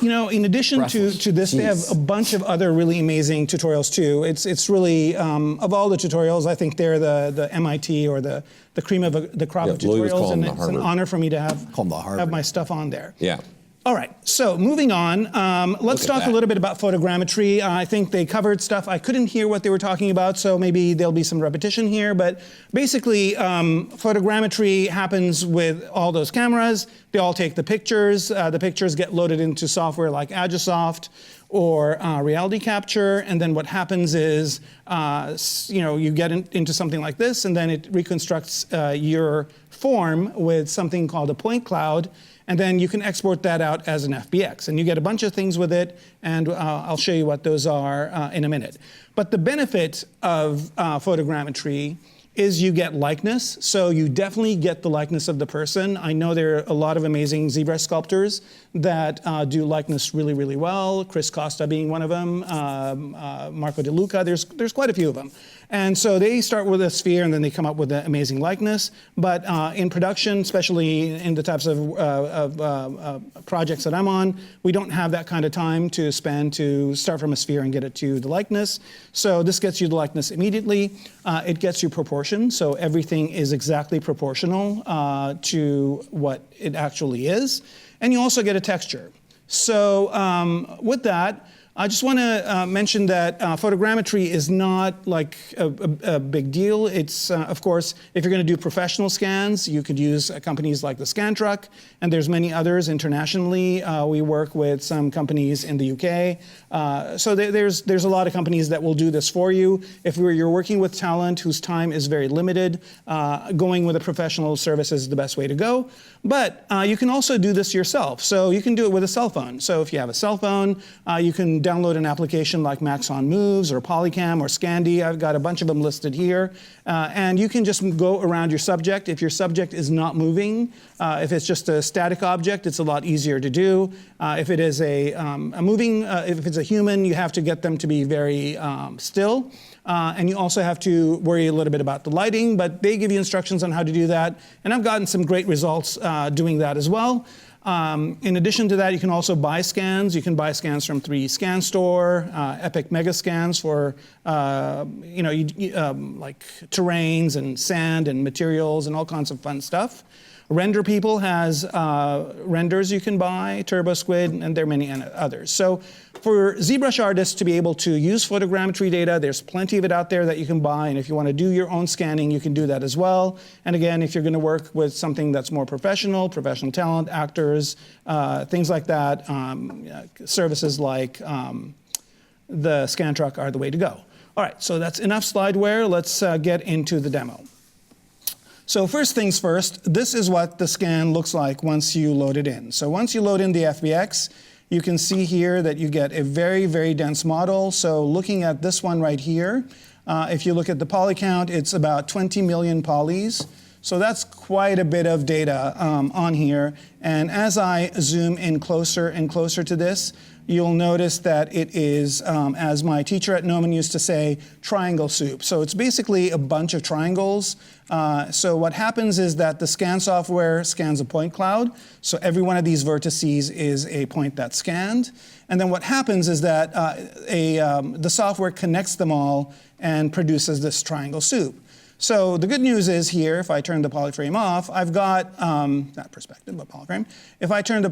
You know, in addition Breathless. to this, they have Jeez. a bunch of other really amazing tutorials too. It's really, of all the tutorials, I think they're the MIT or the cream of the crop of Yeah, Louis was tutorials, calling and the it's an Harvard. honor for me to have Call them the Harvard. my stuff on there. Yeah. All right, so moving on, let's Look at talk a that. little bit about photogrammetry. I think they covered stuff. I couldn't hear what they were talking about, so maybe there'll be some repetition here. But basically, photogrammetry happens with all those cameras. They all take the pictures. The pictures get loaded into software like Agisoft or Reality Capture, and then what happens is, you get into something like this, and then it reconstructs your form with something called a point cloud. And then you can export that out as an FBX. And you get a bunch of things with it, and I'll show you what those are in a minute. But the benefit of photogrammetry is you get likeness. So you definitely get the likeness of the person. I know there are a lot of amazing ZBrush sculptors that do likeness really, really well. Chris Costa being one of them, Marco De Luca, there's quite a few of them. And so they start with a sphere and then they come up with an amazing likeness. But in production, especially in the types of projects that I'm on, we don't have that kind of time to spend to start from a sphere and get it to the likeness. So this gets you the likeness immediately. It gets you proportion. proportion, so everything is exactly proportional to what it actually is. And you also get a texture. So with that, I just want to mention that photogrammetry is not like a big deal. It's, of course, if you're going to do professional scans, you could use companies like the Scan Truck, and there's many others internationally. We work with some companies in the UK. So there's a lot of companies that will do this for you. If you're working with talent whose time is very limited, going with a professional service is the best way to go. But you can also do this yourself. So you can do it with a cell phone. So if you have a cell phone, you can download an application like Maxon Moves or Polycam or Scandy. I've got a bunch of them listed here. And you can just go around your subject. If your subject is not moving, if it's just a static object, it's a lot easier to do. If it is if it's a human, you have to get them to be very still. And you also have to worry a little bit about the lighting, but they give you instructions on how to do that. And I've gotten some great results doing that as well. In addition to that, you can also buy scans. You can buy scans from 3D Scan Store, Epic Mega Scans for like terrains and sand and materials and all kinds of fun stuff. Render People has renders you can buy, Turbo Squid, and there are many others. So for ZBrush artists to be able to use photogrammetry data, there's plenty of it out there that you can buy, and if you want to do your own scanning, you can do that as well. And again, if you're going to work with something that's more professional talent, actors, things like that, services like the Scan Truck are the way to go. All right, so that's enough slideware. Let's get into the demo. So first things first, this is what the scan looks like once you load it in. So once you load in the FBX, you can see here that you get a very, very dense model. So looking at this one right here, if you look at the poly count, it's about 20 million polys. So that's quite a bit of data on here. And as I zoom in closer and closer to this, you'll notice that it is, as my teacher at Noman used to say, triangle soup. So it's basically a bunch of triangles. So what happens is that the scan software scans a point cloud. So every one of these vertices is a point that's scanned. And then what happens is that the software connects them all and produces this triangle soup. So the good news is here, if I turn the polyframe off, I've got, not perspective, but polyframe. If I turn the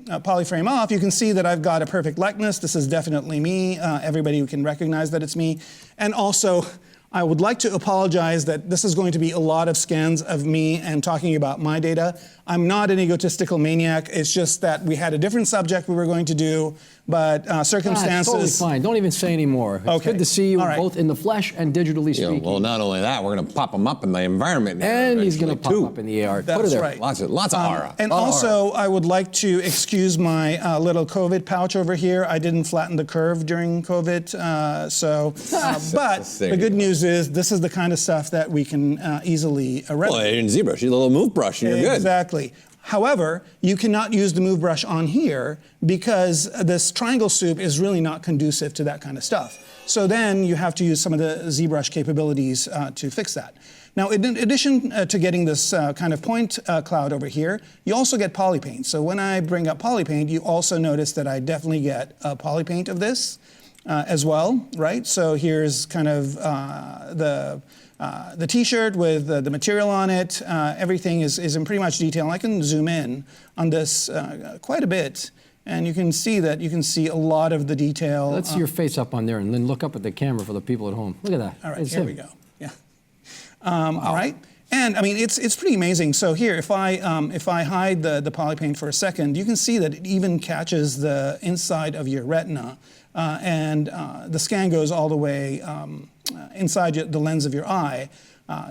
polyframe off, you can see that I've got a perfect likeness. This is definitely me. Everybody can recognize that it's me. And also, I would like to apologize that this is going to be a lot of scans of me and talking about my data. I'm not an egotistical maniac. It's just that we had a different subject we were going to do, but circumstances. Totally fine. Don't even say anymore. It's good to see you both in the flesh and digitally speaking. Well, not only that, we're going to pop them up in the environment. And he's going to pop up in the AR. That's Put it there. right. Lots of aura. And also, I would like to excuse my little COVID pouch over here. I didn't flatten the curve during COVID, but the good news is this is the kind of stuff that we can easily replicate. Well, in ZBrush, you a little move brush and you're good. Exactly. However, you cannot use the move brush on here because this triangle soup is really not conducive to that kind of stuff. So then you have to use some of the ZBrush capabilities to fix that. Now, in addition to getting this kind of point cloud over here, you also get polypaint. So when I bring up polypaint, you also notice that I definitely get a polypaint of this as well, right? So here's kind of the t-shirt with the material on it. Everything is in pretty much detail. I can zoom in on this quite a bit, and you can see that you can see a lot of the detail. Let's see your face up on there, and then look up at the camera for the people at home. Look at that. All right, here we go. Yeah. All right. And I mean, it's pretty amazing. So here, if I hide the polypaint for a second, you can see that it even catches the inside of your retina, and the scan goes all the way inside the lens of your eye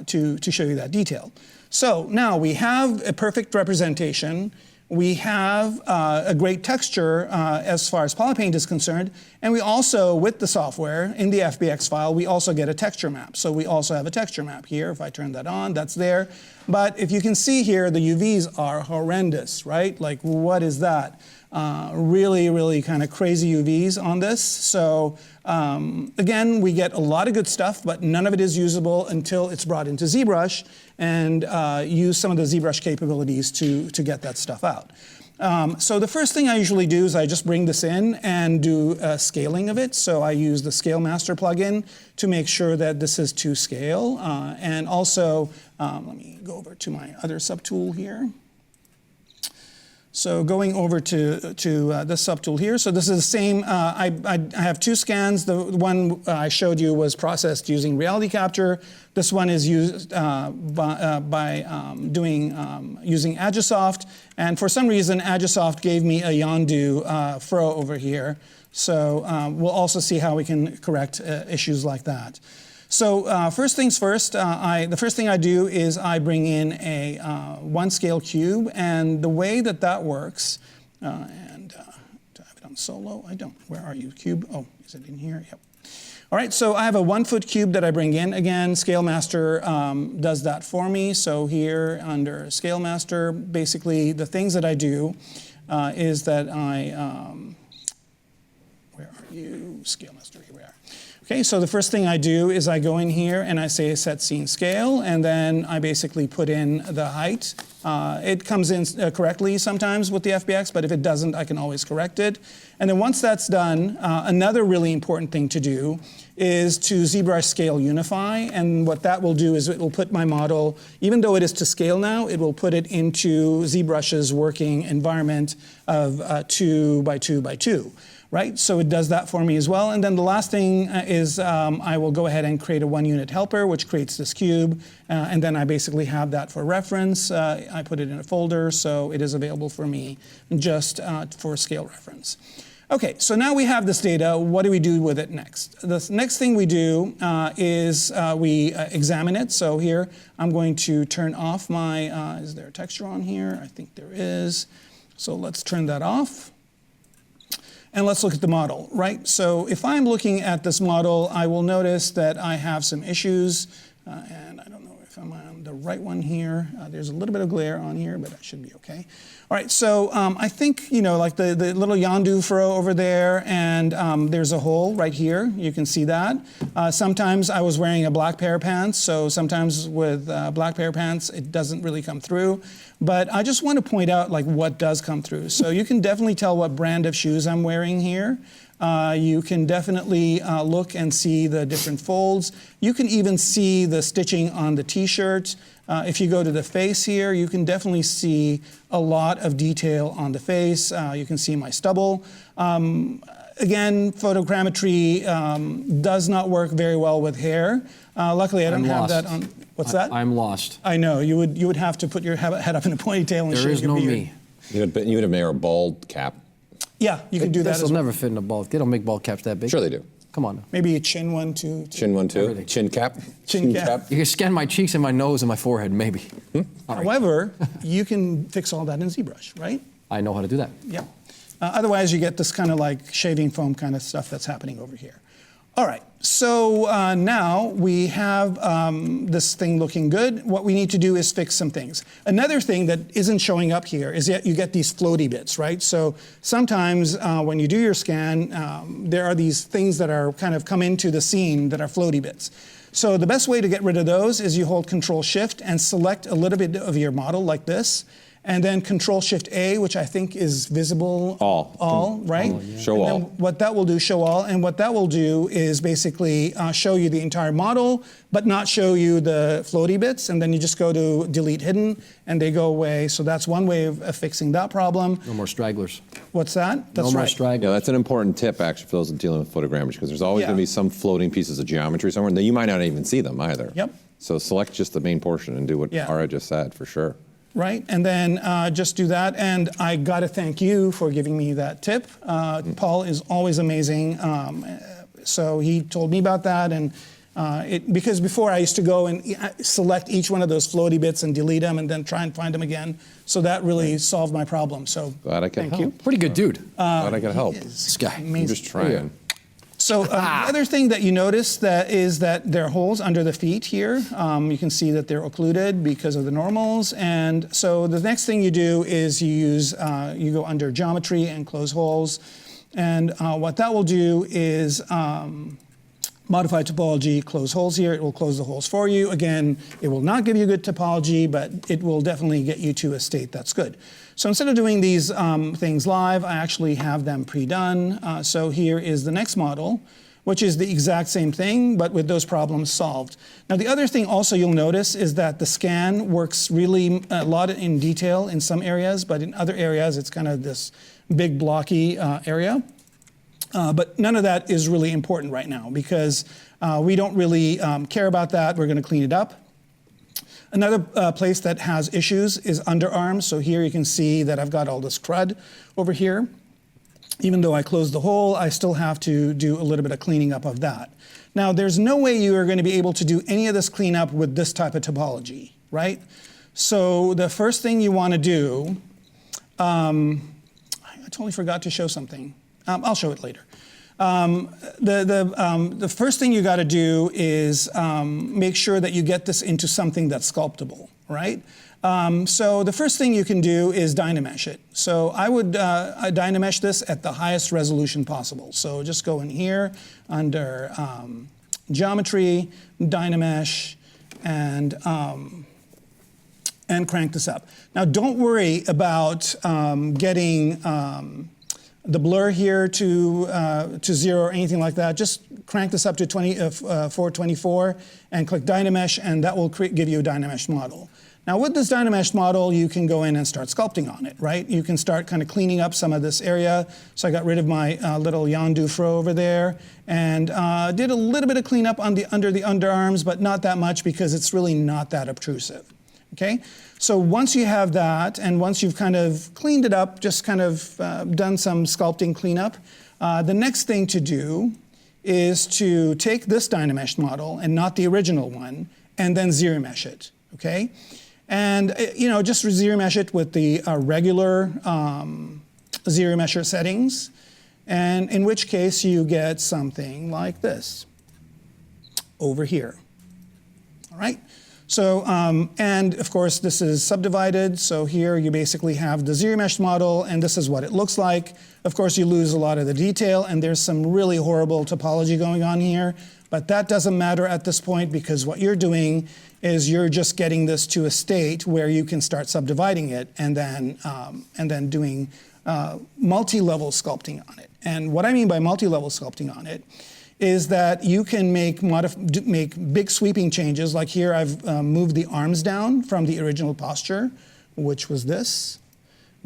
to show you that detail. So now we have a perfect representation. We have a great texture as far as polypaint is concerned, and we also, with the software, in the FBX file, we also get a texture map. So we also have a texture map here. If I turn that on, that's there. But if you can see here, the UVs are horrendous, right? Like, what is that? Really, really kind of crazy UVs on this. So again, we get a lot of good stuff, but none of it is usable until it's brought into ZBrush and use some of the ZBrush capabilities to get that stuff out. So the first thing I usually do is I just bring this in and do a scaling of it. So I use the Scale Master plugin to make sure that this is to scale. And also, let me go over to my other subtool here. So going over to this subtool here, so this is the same, I have two scans. The one I showed you was processed using reality capture. This one is used using Agisoft, and for some reason Agisoft gave me a Yondu fro over here. So we'll also see how we can correct issues like that. So first things first, the first thing I do is I bring in a one scale cube, and the way that that works, do I have it on solo? I don't. Where are you, cube? Oh, is it in here? Yep. All right, so I have a 1 foot cube that I bring in. Again, Scale Master does that for me. So here under Scale Master, basically the things that I do is that where are you? Scale Master, here we are. Okay, so the first thing I do is I go in here and I say set scene scale, and then I basically put in the height. It comes in correctly sometimes with the FBX, but if it doesn't, I can always correct it. And then once that's done, another really important thing to do is to ZBrush Scale Unify, and what that will do is it will put my model, even though it is to scale now, it will put it into ZBrush's working environment of 2 by 2 by 2. Right, so it does that for me as well. And then the last thing is I will go ahead and create a 1 unit helper, which creates this cube. And then I basically have that for reference. I put it in a folder, so it is available for me just for scale reference. Okay, so now we have this data. What do we do with it next? The next thing we do is we examine it. So here, I'm going to turn off my, is there a texture on here? I think there is. So let's turn that off. And let's look at the model, right? So if I'm looking at this model, I will notice that I have some issues, and I don't know if I'm on the right one here. There's a little bit of glare on here, but that should be okay. All right, so I think, you know, like the little Yondu furrow over there, and there's a hole right here. You can see that. Sometimes I was wearing a black pair of pants, so sometimes with black pair of pants, it doesn't really come through. But I just want to point out like what does come through. So you can definitely tell what brand of shoes I'm wearing here. You can definitely look and see the different folds. You can even see the stitching on the t-shirt. If you go to the face here, you can definitely see a lot of detail on the face. You can see my stubble. Again, photogrammetry does not work very well with hair. Luckily, I don't have that on. What's that? I'm lost. I know. You would have to put your head up in a ponytail and shave your beard. There is no me. You would have made a bald cap. Yeah, you can do that as This well. will never fit in a ball. They don't make ball caps that big. Sure they do. Come on now. Maybe a chin one, too. Chin one, too. Everything. Chin cap. Chin cap. You can scan my cheeks and my nose and my forehead, maybe. All right. However, you can fix all that in ZBrush, right? I know how to do that. Yeah. Otherwise, you get this kind of like shaving foam kind of stuff that's happening over here. All right, so now we have this thing looking good. What we need to do is fix some things. Another thing that isn't showing up here is that you get these floaty bits, right? So sometimes when you do your scan, there are these things that are kind of come into the scene that are floaty bits. So the best way to get rid of those is you hold Control-Shift and select a little bit of your model like this. And then Control-Shift-A, which I think is visible all, right? All, yeah. Show all. What that will do, show all, and what that will do is basically show you the entire model, but not show you the floaty bits, and then you just go to Delete Hidden, and they go away. So that's one way of fixing that problem. No more stragglers. What's that? That's no more right. stragglers. Yeah, that's an important tip, actually, for those dealing with photogrammetry, because there's always Yeah. going to be some floating pieces of geometry somewhere, and then you might not even see them either. Yep. So select just the main portion and do what Yeah. Ara just said, for sure. Right, and then just do that. And I got to thank you for giving me that tip. Paul is always amazing. So he told me about that, and because before I used to go and select each one of those floaty bits and delete them, and then try and find them again. So that really solved my problem. So Glad I could thank help. you. Pretty good dude. Glad I could help. This guy. I'm just trying. So the other thing that you notice is that there are holes under the feet here. You can see that they're occluded because of the normals. And so the next thing you do is you go under geometry and close holes. And what that will do is, modify topology, close holes here. It will close the holes for you. Again, it will not give you good topology, but it will definitely get you to a state that's good. So instead of doing these things live, I actually have them pre-done. So here is the next model, which is the exact same thing, but with those problems solved. Now, the other thing also you'll notice is that the scan works really a lot in detail in some areas, but in other areas, it's kind of this big blocky area. But none of that is really important right now because we don't really care about that. We're going to clean it up. Another place that has issues is underarms. So here you can see that I've got all this crud over here. Even though I closed the hole, I still have to do a little bit of cleaning up of that. Now, there's no way you are going to be able to do any of this cleanup with this type of topology, right? So the first thing you want to do, I totally forgot to show something. I'll show it later. The first thing you got to do is make sure that you get this into something that's sculptable, right? So the first thing you can do is Dynamesh it. So I would Dynamesh this at the highest resolution possible. So just go in here under Geometry, Dynamesh, and crank this up. Now don't worry about getting the blur here to 0 or anything like that. Just crank this up to 424 and click Dynamesh, and that will give you a Dynamesh model. Now with this Dynamesh model, you can go in and start sculpting on it, right? You can start kind of cleaning up some of this area. So I got rid of my little Yondu fro over there and did a little bit of cleanup on under the underarms, but not that much because it's really not that obtrusive, okay? So once you have that, and once you've kind of cleaned it up, just kind of done some sculpting cleanup, the next thing to do is to take this Dynamesh model and not the original one, and then ZBrush it, okay? And just ZBrush it with the regular ZBrush settings, and in which case you get something like this over here, all right? So, and of course, this is subdivided. So here you basically have the ZBrush model, and this is what it looks like. Of course, you lose a lot of the detail, and there's some really horrible topology going on here. But that doesn't matter at this point because what you're doing is you're just getting this to a state where you can start subdividing it and then doing multi-level sculpting on it. And what I mean by multi-level sculpting on it is that you can make big sweeping changes. Like here, I've moved the arms down from the original posture, which was this.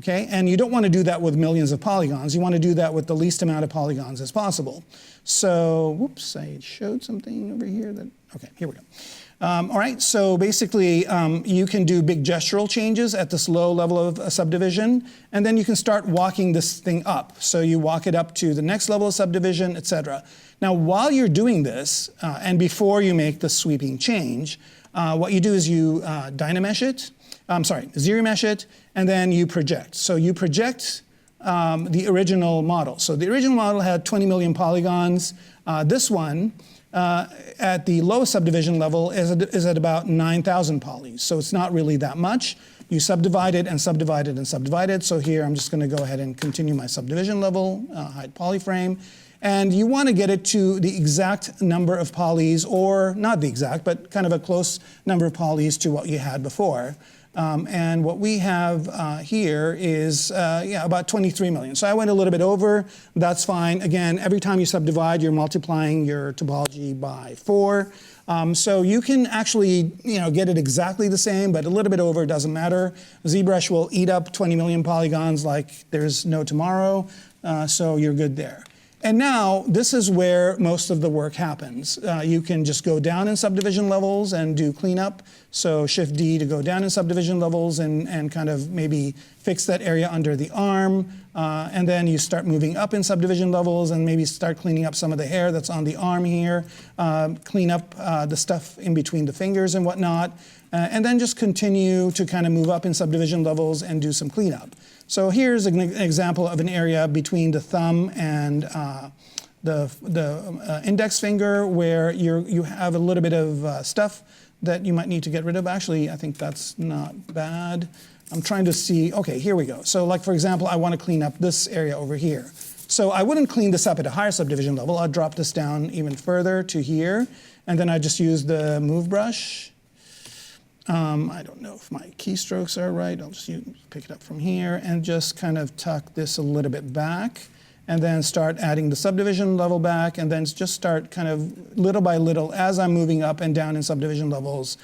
Okay, and you don't want to do that with millions of polygons. You want to do that with the least amount of polygons as possible. So, whoops, I showed something over here that, okay, here we go. All right, so basically you can do big gestural changes at this low level of subdivision, and then you can start walking this thing up. So you walk it up to the next level of subdivision, etc. Now, while you're doing this, and before you make the sweeping change, what you do is you Dynamesh it, ZBrush it, and then you project. So you project the original model. So the original model had 20 million polygons. This one, at the lowest subdivision level, is at about 9,000 polys. So it's not really that much. You subdivide it and subdivide it and subdivide it. So here I'm just going to go ahead and continue my subdivision level, hide polyframe. And you want to get it to the exact number of polys, or not the exact, but kind of a close number of polys to what you had before. And what we have here is about 23 million. So I went a little bit over. That's fine. Again, every time you subdivide, you're multiplying your topology by 4. So you can actually get it exactly the same, but a little bit over doesn't matter. ZBrush will eat up 20 million polygons like there's no tomorrow. So you're good there. And now, this is where most of the work happens. You can just go down in subdivision levels and do cleanup. So Shift D to go down in subdivision levels and kind of maybe fix that area under the arm. And then you start moving up in subdivision levels and maybe start cleaning up some of the hair that's on the arm here. Clean up the stuff in between the fingers and whatnot. And then just continue to kind of move up in subdivision levels and do some cleanup. So here's an example of an area between the thumb and the index finger where you have a little bit of stuff that you might need to get rid of. Actually, I think that's not bad. I'm trying to see, okay, here we go. So like, for example, I want to clean up this area over here. So I wouldn't clean this up at a higher subdivision level. I'd drop this down even further to here, and then I just use the move brush. I don't know if my keystrokes are right. I'll just pick it up from here and just kind of tuck this a little bit back, and then start adding the subdivision level back, and then just start kind of little by little, as I'm moving up and down in subdivision levels,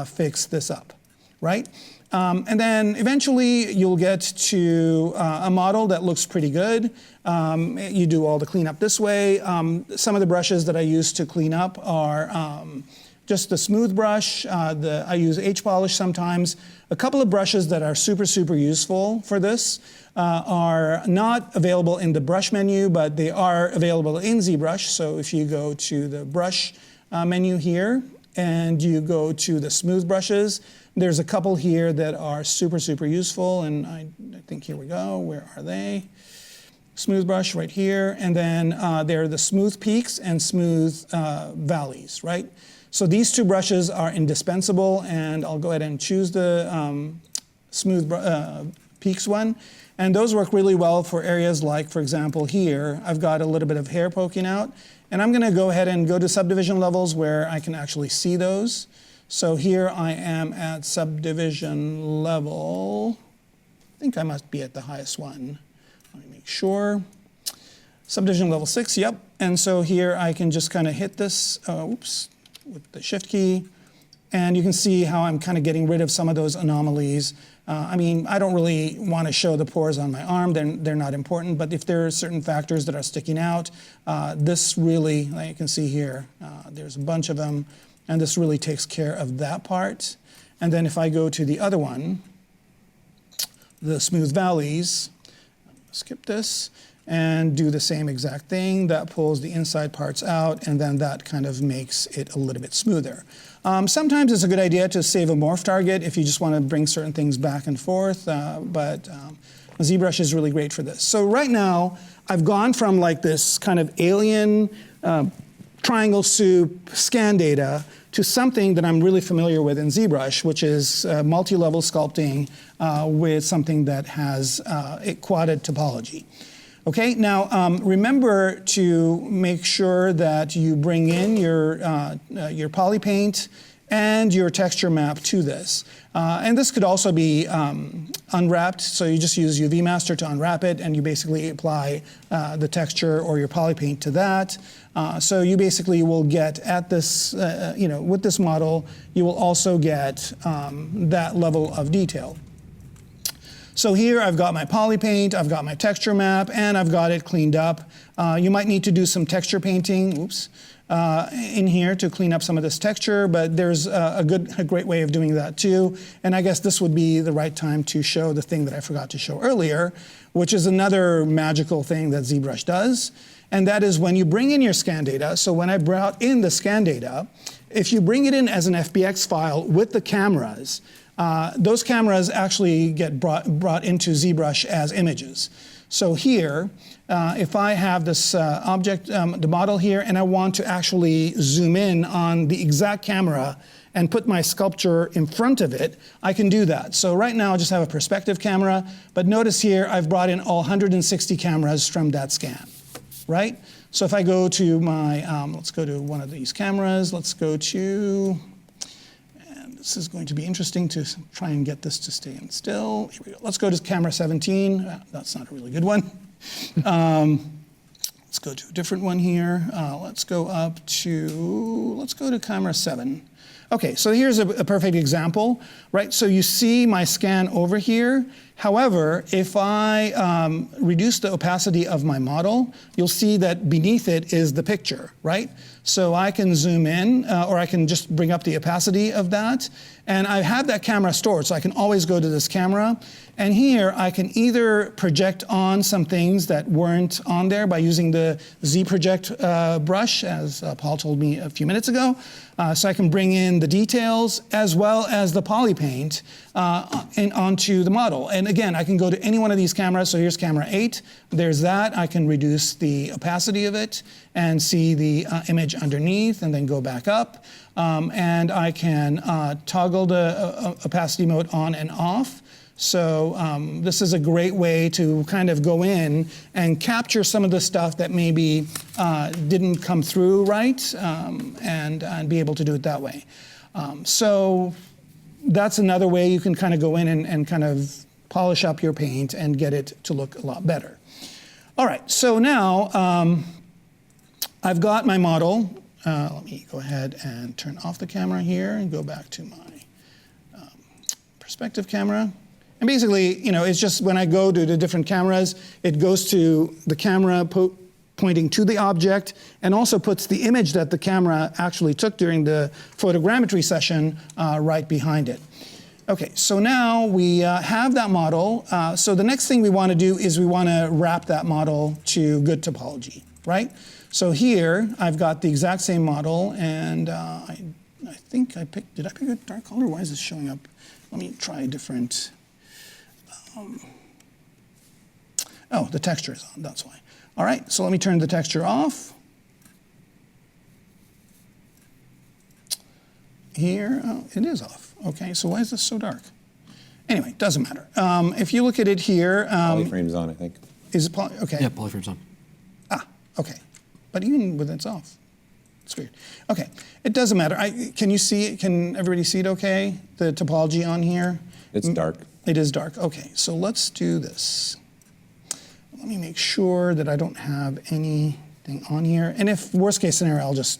fix this up, right? And then eventually you'll get to a model that looks pretty good. You do all the cleanup this way. Some of the brushes that I use to clean up are just the smooth brush. I use H-polish sometimes. A couple of brushes that are super, super useful for this are not available in the brush menu, but they are available in ZBrush. So if you go to the brush menu here, and you go to the smooth brushes, there's a couple here that are super, super useful, and I think here we go. Where are they? Smooth brush right here, and then there are the smooth peaks and smooth valleys, right? So these two brushes are indispensable, and I'll go ahead and choose the smooth peaks one. And those work really well for areas like, for example, here, I've got a little bit of hair poking out. And I'm going to go ahead and go to subdivision levels where I can actually see those. So here I am at subdivision level. I think I must be at the highest one. Let me make sure. Subdivision level 6, yep. And so here I can just kind of hit this, with the shift key. And you can see how I'm kind of getting rid of some of those anomalies. I mean, I don't really want to show the pores on my arm. They're not important. But if there are certain factors that are sticking out, this really, like you can see here, there's a bunch of them. And this really takes care of that part. And then if I go to the other one, the smooth valleys, skip this, and do the same exact thing. That pulls the inside parts out, and then that kind of makes it a little bit smoother. Sometimes it's a good idea to save a morph target if you just want to bring certain things back and forth, but ZBrush is really great for this. So right now, I've gone from like this kind of alien triangle soup scan data to something that I'm really familiar with in ZBrush, which is multi-level sculpting with something that has a quaded topology. Okay, now remember to make sure that you bring in your poly paint and your texture map to this. And this could also be unwrapped, so you just use UV Master to unwrap it, and you basically apply the texture or your poly paint to that. So you basically will get at this, with this model, you will also get that level of detail. So here I've got my poly paint, I've got my texture map, and I've got it cleaned up. You might need to do some texture painting, in here to clean up some of this texture, but there's a great way of doing that too. And I guess this would be the right time to show the thing that I forgot to show earlier, which is another magical thing that ZBrush does. And that is when you bring in your scan data. So when I brought in the scan data, if you bring it in as an FBX file with the cameras, those cameras actually get brought into ZBrush as images. So here, if I have this object, the model here, and I want to actually zoom in on the exact camera and put my sculpture in front of it, I can do that. So right now I just have a perspective camera, but notice here I've brought in all 160 cameras from that scan, right? So if I go to my, let's go to one of these cameras, let's go to, this is going to be interesting to try and get this to stay in still. Here we go. Let's go to camera 17. That's not a really good one. Let's go to a different one here. Let's go to camera 7. Okay, so here's a perfect example, right? So you see my scan over here. However, if I reduce the opacity of my model, you'll see that beneath it is the picture, right? So I can zoom in, or I can just bring up the opacity of that. And I have that camera stored, so I can always go to this camera. And here I can either project on some things that weren't on there by using the ZProject brush, as Paul told me a few minutes ago. So I can bring in the details as well as the poly paint onto the model. And again, I can go to any one of these cameras. So here's camera 8. There's that. I can reduce the opacity of it and see the image underneath and then go back up. And I can toggle the opacity mode on and off. So this is a great way to kind of go in and capture some of the stuff that maybe didn't come through right, and be able to do it that way. So that's another way you can kind of go in and kind of polish up your paint and get it to look a lot better. All right, so now I've got my model. Let me go ahead and turn off the camera here and go back to my perspective camera. And basically, you know, it's just when I go to the different cameras, it goes to the camera pointing to the object and also puts the image that the camera actually took during the photogrammetry session right behind it. Okay, so now we have that model. So the next thing we want to do is we want to wrap that model to good topology, right? So here I've got the exact same model, and I think did I pick a dark color? Why is this showing up? Let me try a different. Oh, the texture is on, that's why. All right, so let me turn the texture off. Here, oh, it is off. Okay, so why is this so dark? Anyway, doesn't matter. If you look at it here. Polyframe's on, I think. Is it okay? Yeah, polyframe's on. Ah, okay. But even when it's off, it's weird. Okay, it doesn't matter. Can you see it? Can everybody see it okay? The topology on here? It's dark. It is dark. Okay, so let's do this. Let me make sure that I don't have anything on here. And if worst case scenario, I'll just,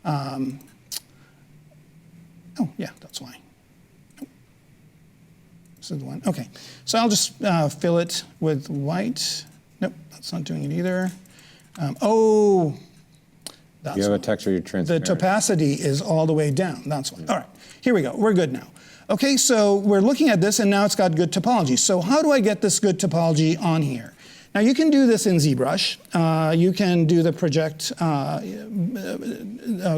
oh yeah, that's why. Nope. This is the one. Okay, so I'll just fill it with white. Nope, that's not doing it either. Oh, that's You have a texture, you're transparent. the opacity is all the way down. That's why. All right, here we go. We're good now. Okay, so we're looking at this, and now it's got good topology. So how do I get this good topology on here? Now you can do this in ZBrush. You can do the project,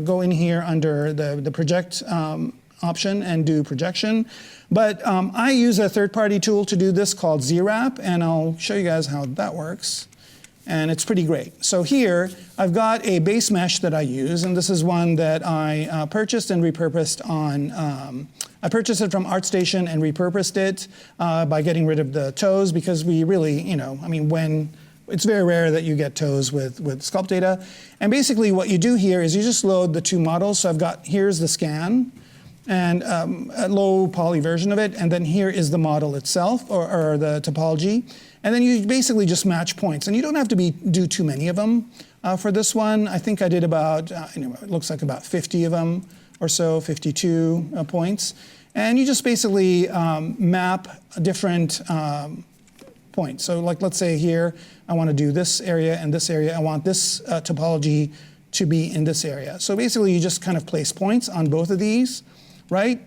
go in here under the project option and do projection. But I use a third-party tool to do this called ZWrap, and I'll show you guys how that works. And it's pretty great. So here, I've got a base mesh that I use, and this is one that I purchased and repurposed on, I purchased it from ArtStation and repurposed it by getting rid of the toes, because we really, you know, I mean, it's very rare that you get toes with sculpt data. And basically what you do here is you just load the two models. So I've got, here's the scan, and a low poly version of it, and then here is the model itself, or the topology. And then you basically just match points. And you don't have to do too many of them for this one. I think I did about, it looks like about 50 of them or so, 52 points. And you just basically map different points. So like, let's say here, I want to do this area and this area. I want this topology to be in this area. So basically, you just kind of place points on both of these, right?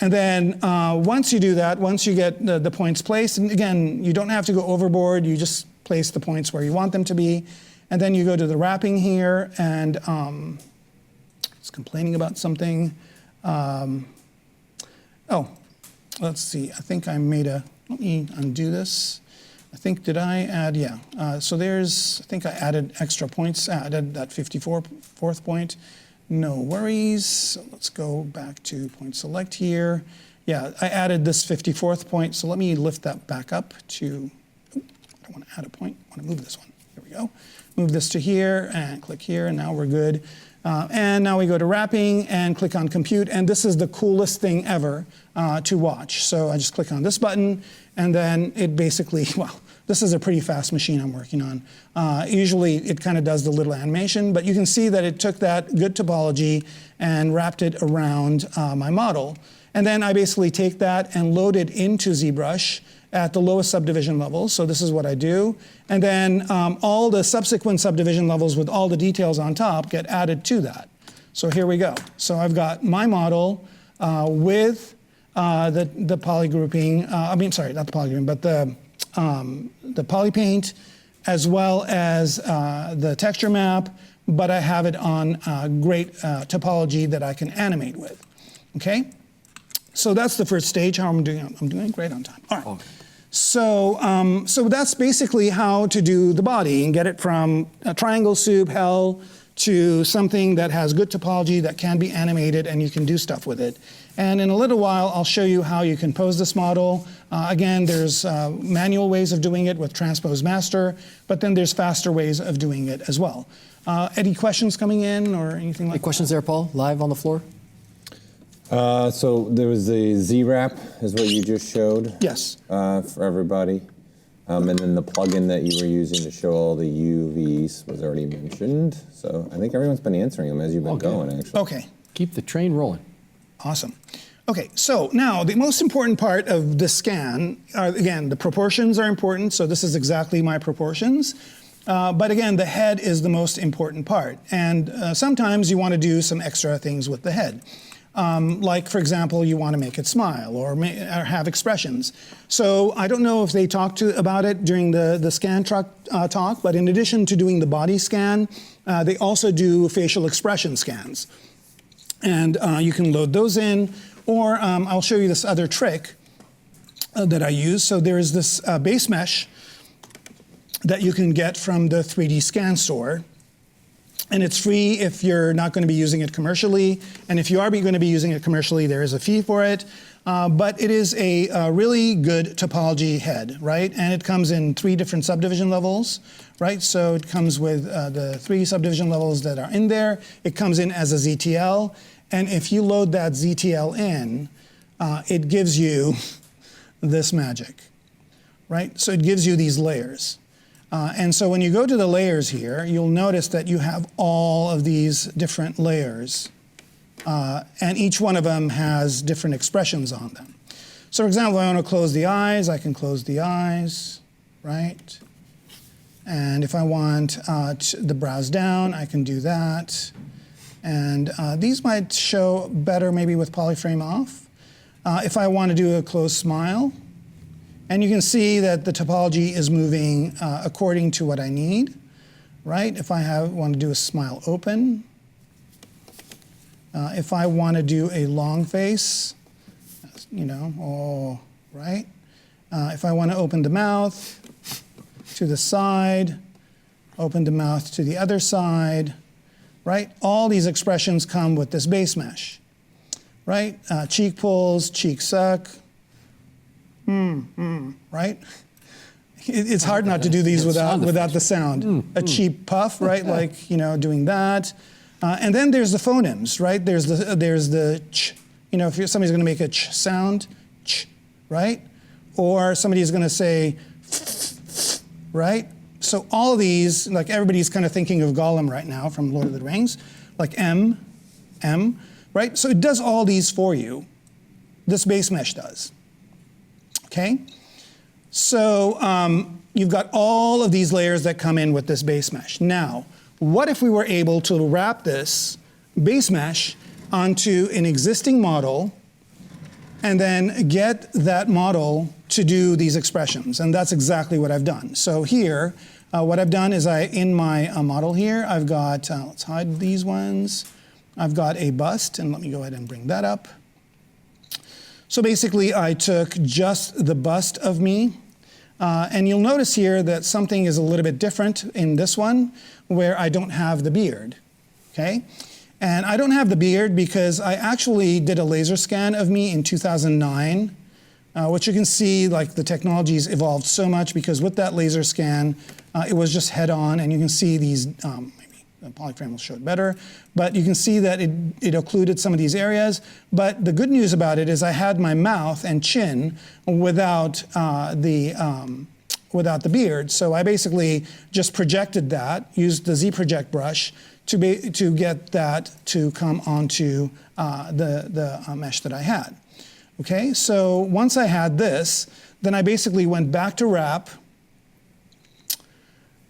And then once you do that, once you get the points placed, and again, you don't have to go overboard, you just place the points where you want them to be. And then you go to the wrapping here, and it's complaining about something. Oh, let's see, I think I made let me undo this. I think, did I add, yeah. So there's, I think I added extra points, added that 54th point. No worries. So let's go back to point select here. Yeah, I added this 54th point. So let me lift that back up to, I don't want to add a point. I want to move this one. Here we go. Move this to here and click here, and now we're good. And now we go to wrapping and click on compute. And this is the coolest thing ever to watch. So I just click on this button, and then it basically, well, this is a pretty fast machine I'm working on. Usually it kind of does the little animation, but you can see that it took that good topology and wrapped it around my model. And then I basically take that and load it into ZBrush at the lowest subdivision level. So this is what I do. And then all the subsequent subdivision levels with all the details on top get added to that. So here we go. So I've got my model with the poly grouping, I mean, sorry, not the poly grouping, but the poly paint, as well as the texture map, but I have it on great topology that I can animate with, okay? So that's the first stage, how I'm doing. I'm doing great on time. All right. Okay. So that's basically how to do the body and get it from a triangle soup hell to something that has good topology that can be animated and you can do stuff with it. And in a little while, I'll show you how you can pose this model. Again, there's manual ways of doing it with transpose master, but then there's faster ways of doing it as well. Any questions coming in or anything like that? Any questions there, Paul, live on the floor? So there was the Z-Wrap is what you just showed. Yes. For everybody. And then the plugin that you were using to show all the UVs was already mentioned. So I think everyone's been answering them as you've been going, actually. Okay. Keep the train rolling. Awesome. Okay, so now the most important part of the scan are, again, the proportions are important. So this is exactly my proportions. But again, the head is the most important part. And sometimes you want to do some extra things with the head. Like, for example, you want to make it smile or have expressions. So I don't know if they talked about it during the scan truck talk, but in addition to doing the body scan, they also do facial expression scans. And you can load those in, or I'll show you this other trick that I use. So there is this base mesh that you can get from the 3D scan store. And it's free if you're not going to be using it commercially. And if you are going to be using it commercially, there is a fee for it. But it is a really good topology head, right? And it comes in 3 different subdivision levels, right? So it comes with the 3 subdivision levels that are in there. It comes in as a ZTL. And if you load that ZTL in, it gives you this magic, right? So it gives you these layers. And so when you go to the layers here, you'll notice that you have all of these different layers. And each one of them has different expressions on them. So for example, if I want to close the eyes, I can close the eyes, right? And if I want the brows down, I can do that. And these might show better maybe with polyframe off. If I want to do a closed smile, and you can see that the topology is moving according to what I need, right? If I want to do a smile open, if I want to do a long face, you know, right? If I want to open the mouth to the side, open the mouth to the other side, right? All these expressions come with this base mesh, right? Cheek pulls, cheek suck, right? It's hard not to do these without the sound. A cheap puff, right? Like, you know, doing that. And then there's the phonemes, right? There's the ch. You know, if somebody's going to make a ch sound, ch, right? Or somebody's going to say, right? So all of these, like everybody's kind of thinking of Gollum right now from Lord of the Rings, like M, right? So it does all these for you. This base mesh does. Okay? So you've got all of these layers that come in with this base mesh. Now, what if we were able to wrap this base mesh onto an existing model and then get that model to do these expressions? And that's exactly what I've done. So here, what I've done is in my model here, I've got, let's hide these ones. I've got a bust, and let me go ahead and bring that up. So basically, I took just the bust of me, and you'll notice here that something is a little bit different in this one, where I don't have the beard, okay? And I don't have the beard because I actually did a laser scan of me in 2009, which you can see, like, the technology's evolved so much because with that laser scan, it was just head-on, and you can see these, maybe the polyframe will show it better, but you can see that it occluded some of these areas. But the good news about it is I had my mouth and chin without the beard. So I basically just projected that, used the ZProject brush to get that to come onto the mesh that I had. Okay, so once I had this, then I basically went back to wrap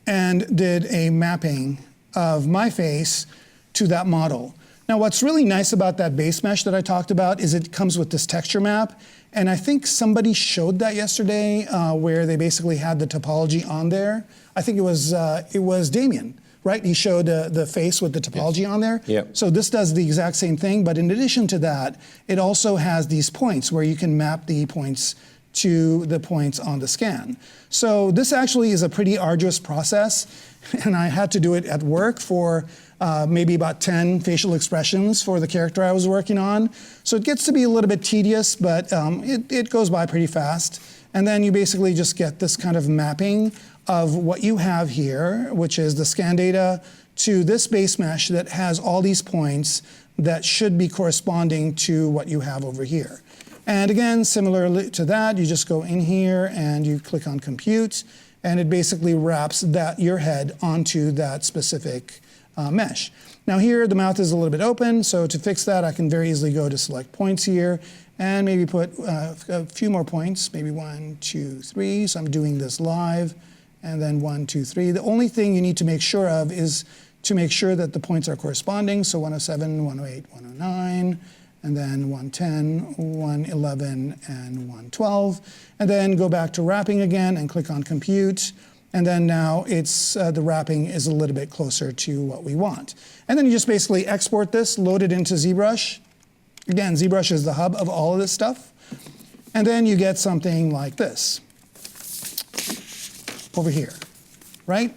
and did a mapping of my face to that model. Now, what's really nice about that base mesh that I talked about is it comes with this texture map. And I think somebody showed that yesterday where they basically had the topology on there. I think it was Damien, right? He showed the face with the topology on there. Yep. So this does the exact same thing, but in addition to that, it also has these points where you can map the points to the points on the scan. So this actually is a pretty arduous process, and I had to do it at work for maybe about 10 facial expressions for the character I was working on. So it gets to be a little bit tedious, but it goes by pretty fast. And then you basically just get this kind of mapping of what you have here, which is the scan data to this base mesh that has all these points that should be corresponding to what you have over here. And again, similarly to that, you just go in here and you click on compute, and it basically wraps your head onto that specific mesh. Now here, the mouth is a little bit open, so to fix that, I can very easily go to select points here and maybe put a few more points, maybe 1, 2, 3. So I'm doing this live, and then 1, 2, 3. The only thing you need to make sure of is to make sure that the points are corresponding. So 107, 108, 109, and then 110, 111, and 112. And then go back to wrapping again and click on compute. And then now it's the wrapping is a little bit closer to what we want. And then you just basically export this, load it into ZBrush. Again, ZBrush is the hub of all of this stuff. And then you get something like this over here, right?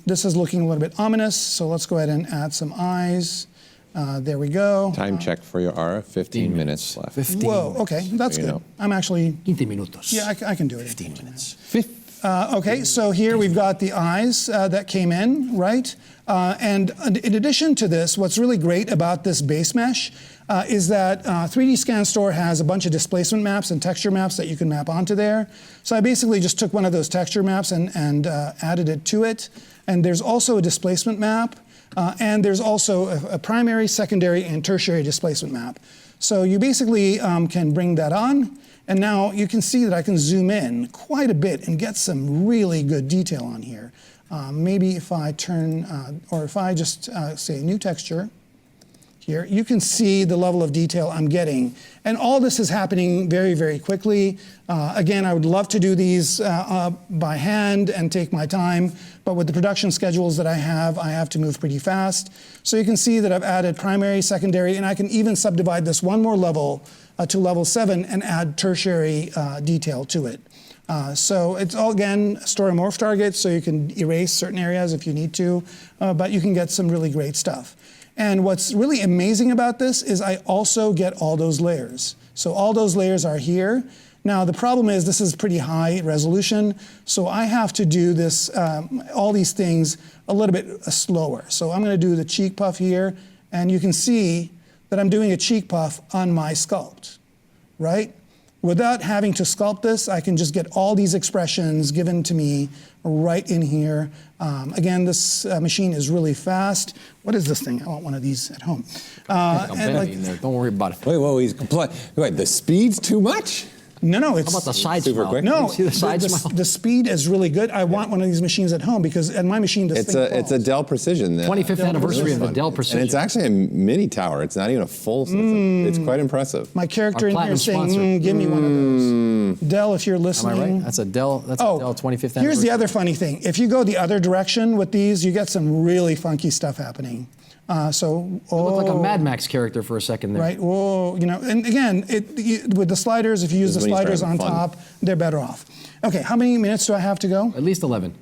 This is looking a little bit ominous, so let's go ahead and add some eyes. There we go. Time check for your Ara, 15 minutes left. 15 Whoa, okay, that's You good. know. I'm actually, 15 minutos. yeah, I can do it. 15 minutes. Okay, so here we've got the eyes that came in, right? And in addition to this, what's really great about this base mesh is that 3D Scan Store has a bunch of displacement maps and texture maps that you can map onto there. So I basically just took one of those texture maps and added it to it. And there's also a displacement map, and there's also a primary, secondary, and tertiary displacement map. So you basically can bring that on. And now you can see that I can zoom in quite a bit and get some really good detail on here. Maybe if I turn, or if I just say new texture here, you can see the level of detail I'm getting. And all this is happening very, very quickly. Again, I would love to do these by hand and take my time, but with the production schedules that I have to move pretty fast. So you can see that I've added primary, secondary, and I can even subdivide this one more level to level 7 and add tertiary detail to it. So it's all, again, story morph targets, so you can erase certain areas if you need to, but you can get some really great stuff. And what's really amazing about this is I also get all those layers. So all those layers are here. Now the problem is this is pretty high resolution, so I have to do this, all these things a little bit slower. So I'm going to do the cheek puff here, and you can see that I'm doing a cheek puff on my sculpt, right? Without having to sculpt this, I can just get all these expressions given to me right in here. Again, this machine is really fast. What is this thing? I want one of these at home. Don't worry about it. Wait, the speed's too much? No, it's How about the side super smile? quick. no. You see the side smile? The speed is really good. I want one of these machines at home because at my machine this It's thing a falls. Dell Precision. 25th anniversary of the Dell Precision. And it's actually a mini tower. It's not even a full system. It's quite impressive. My character Our in here platinum is saying, sponsor. give me one of those. Dell, if you're Am I listening. right? That's a Dell. That's a Dell 25th anniversary. Here's the other funny thing. If you go the other direction with these, you get some really funky stuff happening. You look like a Mad Max character for a second there. Right. Whoa. You know. And again, with the sliders, if you use the This is when you sliders start on having fun. top, they're better off. Okay. How many minutes do I have to go? At least 11.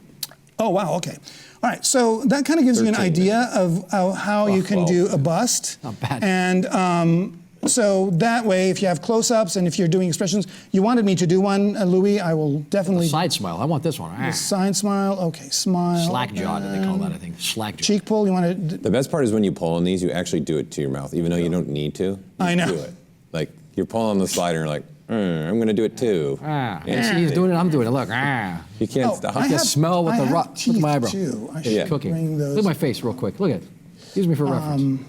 Oh wow. Okay. All right. So that kind of gives you an 13 idea of how you can 12. do a bust. Not bad. And so that way, if you have close-ups and if you're doing expressions, you wanted me to do one, Louis. I will definitely. Side smile. I want this one. Ah. Side smile. Okay. Smile. Slack jaw, do they call that, I think. Slack jaw. Cheek pull. You want to. The best part is when you pull on these, you actually do it to your mouth, even though you don't need to. You I know. Do it. Like you're pulling on the slider, and you're like, I'm going to do it too. Ah. Yeah. See, he's doing it. I'm doing it. Look. Ah. You can't Oh, stop. I I can have- smell with I the have rock. Look at teeth, my eyebrow. too. I should Yeah. Cooking. bring those. Look at my face real quick. Look at it. Use me for reference.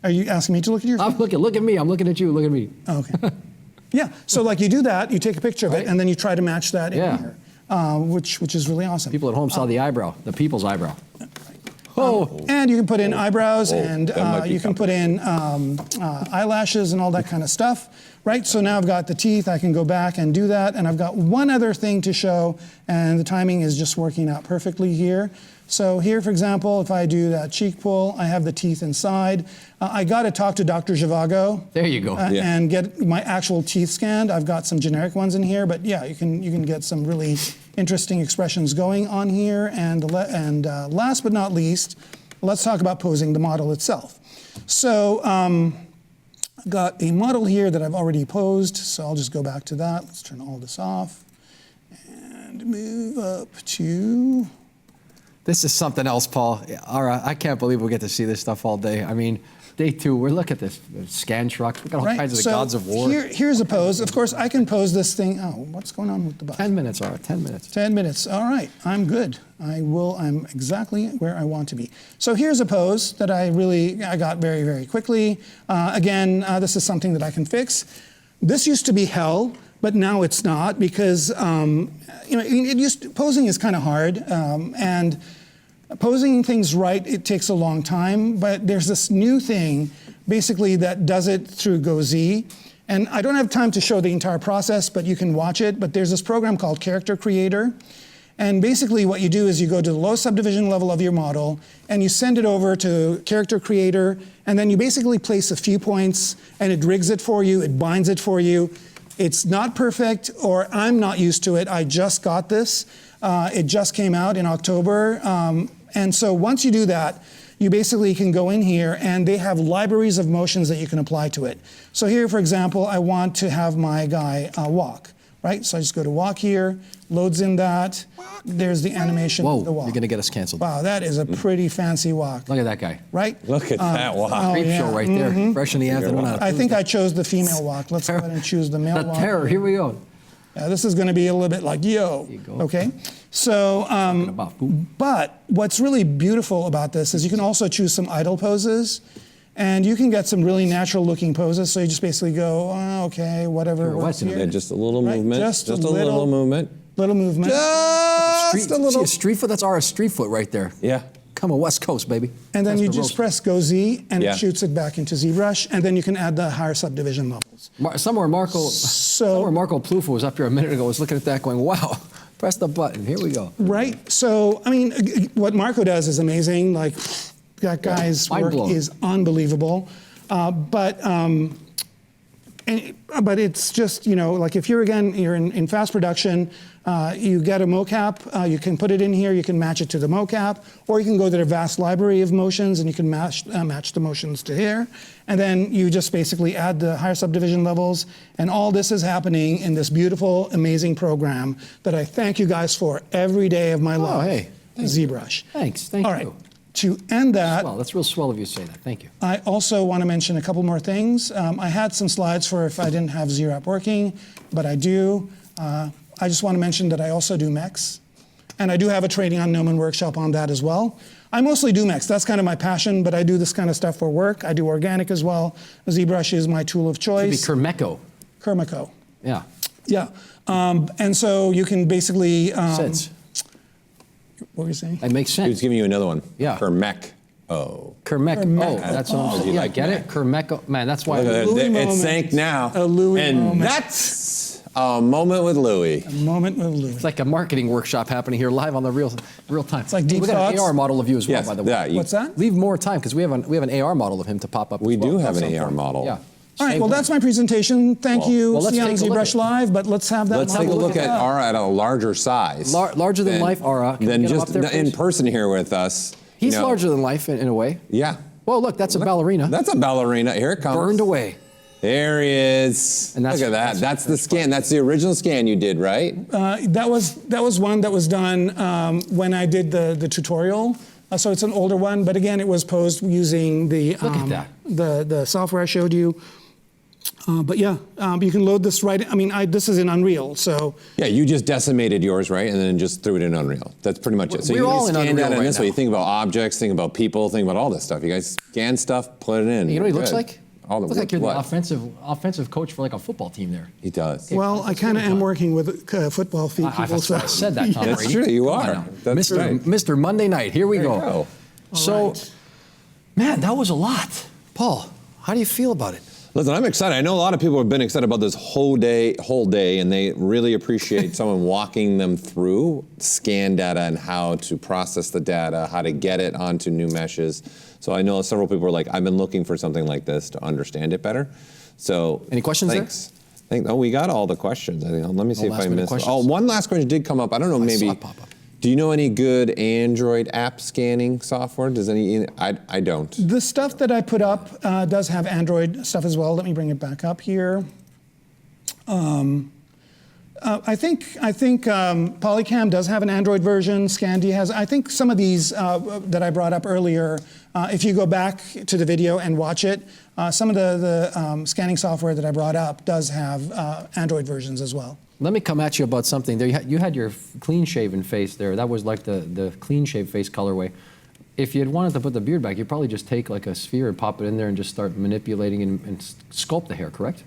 Are you asking me to look at your? Look at me. I'm looking at you. Look at me. Oh, okay. Yeah. So like you do that, you take a picture of Right. it, and then you try to match that Yeah. in here, which is really awesome. People at home saw the eyebrow, the people's eyebrow. Oh, And you can put in eyebrows, Oh, and that might be you can put in eyelashes and all that kind of stuff, right? So now I've got the teeth. I can go back and do that, and I've got one other thing to show, and the timing is just working out perfectly here. So here, for example, if I do that cheek pull, I have the teeth inside. I got to talk to Dr. Zhivago. there you go. Yeah. And get my actual teeth scanned. I've got some generic ones in here, but yeah, you can get some really interesting expressions going on here. And last but not least, let's talk about posing the model itself. So I've got a model here that I've already posed, so I'll just go back to that. Let's turn all this off and move up to... This is something else, Paul. Ara, I can't believe we get to see this stuff all day. I mean, day 2, we're looking at this scan truck. We got all kinds of the gods of war. Here's a pose. Of course, I can pose this thing. Oh, what's going on with the button? 10 minutes, Ara, 10 minutes. 10 minutes. All right, I'm good. I'm exactly where I want to be. So here's a pose that I got very, very quickly. Again, this is something that I can fix. This used to be hell, but now it's not because posing is kind of hard, and posing things right, it takes a long time, but there's this new thing basically that does it through GoZ. And I don't have time to show the entire process, but you can watch it. But there's this program called Character Creator. And basically what you do is you go to the low subdivision level of your model and you send it over to Character Creator, and then you basically place a few points and it rigs it for you, it binds it for you. It's not perfect, or I'm not used to it. I just got this. It just came out in October. And so once you do that, you basically can go in here and they have libraries of motions that you can apply to it. So here, for example, I want to have my guy walk, right? So I just go to walk here, loads in that. There's the animation of the walk. You're going to get us canceled. Wow, that is a pretty fancy walk. Look at that guy. Right? Look at that walk. Creep show right there. Fresh in the afternoon. I think I chose the female walk. Let's go ahead and choose the male The walk. terror. Here we go. This is going to be a little bit like, yo. There you go. Okay? So, but what's really beautiful about this is you can also choose some idle poses, and you can get some really natural looking poses. So you just basically go, oh, okay, whatever. Works here. Yeah, just a little movement. Just a little movement. Little movement. Just a little. See a street foot? That's our street foot right there. Yeah. Come on, West Coast, baby. And then That's you the just roast. press Go Z, and Yeah. it shoots it back into ZBrush, and then you can add the higher subdivision levels. Somewhere Marco Plufo was up here a minute ago, was looking at that going, wow, press the button. Here we go. Right? So, I mean, what Marco does is amazing. Like, that guy's Mind work blown. is unbelievable. But it's just, like if you're in fast production, you get a mocap, you can put it in here, you can match it to the mocap, or you can go to their vast library of motions and you can match the motions to here. And then you just basically add the higher subdivision levels. And all this is happening in this beautiful, amazing program that I thank you guys for every day of my life. hey. ZBrush. Thanks. Thank All right. you. To end that, Well, that's real swell of you to say that. Thank you. I also want to mention a couple more things. I had some slides for if I didn't have ZRAP working, but I do. I just want to mention that I also do MEX, and I do have a training on Gnomon workshop on that as well. I mostly do MEX. That's kind of my passion, but I do this kind of stuff for work. I do organic as well. ZBrush is my tool of It'd be choice. Kermeko. Kermako. Yeah. Yeah. And so you can basically... Sense. what were you saying? That makes He sense. was giving you another one. Yeah. Kermek. Oh. Kermeko. Oh, Kermeko. that's what I'm saying. I get it. Kermeko. Man, that's why. Look at Louis it. It moment. sank now. A Louis and moment. that's a moment with Louis. A moment with Louis. It's like a marketing workshop happening here live on the real time. It's like Deep We got an Thoughts. AR model of you as well, Yes, by the way. yeah, you- What's that? Leave more time because we have an AR model of him to pop up. We as well. do have At an some AR point. model. Yeah. All right, Same well, thing. that's my presentation. Thank you. Well, let's See you on take a look ZBrush at it. Live, but let's have that. Let's take a look at Ara at a larger size. Larger than life Ara. Can we Than get him just up there, in please? person here with us. He's you know. larger than life in a way. Yeah. Well, look, that's a ballerina. That's a ballerina. Here it comes. Burned away. There he is. And that's- Look at that. That's the scan. That's the original scan you did, right? That was one that was done when I did the tutorial. So it's an older one, but again, it was posed using the Look at that. the software I showed you. But yeah, you can load this right. I mean, this is in Unreal, so Yeah, you just decimated yours, right? And then just threw it in Unreal. That's pretty much it. So We're you all in scan Unreal that in right this way. now. You think about objects, think about people, think about all this stuff. You guys scan stuff, put it in. You know what he You're looks good. like? All the Looks like you're what? the offensive coach for like a football team there. He does. well, I kind of am working with football feet people. That's why I said that, Tom That's Brady. true. You Come on are. now. That's Mr. right. Mr. Monday Night. Here we There go. you go. So, right. man, that was a lot. Paul, how do you feel about it? Listen, I'm excited. I know a lot of people have been excited about this whole day, and they really appreciate someone walking them through scan data and how to process the data, how to get it onto new meshes. So I know several people are like, I've been looking for something like this to understand it better. So Any questions there? thanks. We got all the questions. I think. Let me see if I last-minute missed. questions. Oh, one last question did come up. I don't know. I saw Maybe. it pop up. Do you know any good Android app scanning software? Does any? I don't. The stuff that I put up does have Android stuff as well. Let me bring it back up here. I think Polycam does have an Android version. Scandy has. I think some of these that I brought up earlier, if you go back to the video and watch it, some of the scanning software that I brought up does have Android versions as well. Let me come at you about something. There, you had your clean-shaven face there. That was like the clean-shaved face colorway. If you had wanted to put the beard back, you'd probably just take like a sphere and pop it in there and just start manipulating and sculpt the hair, correct?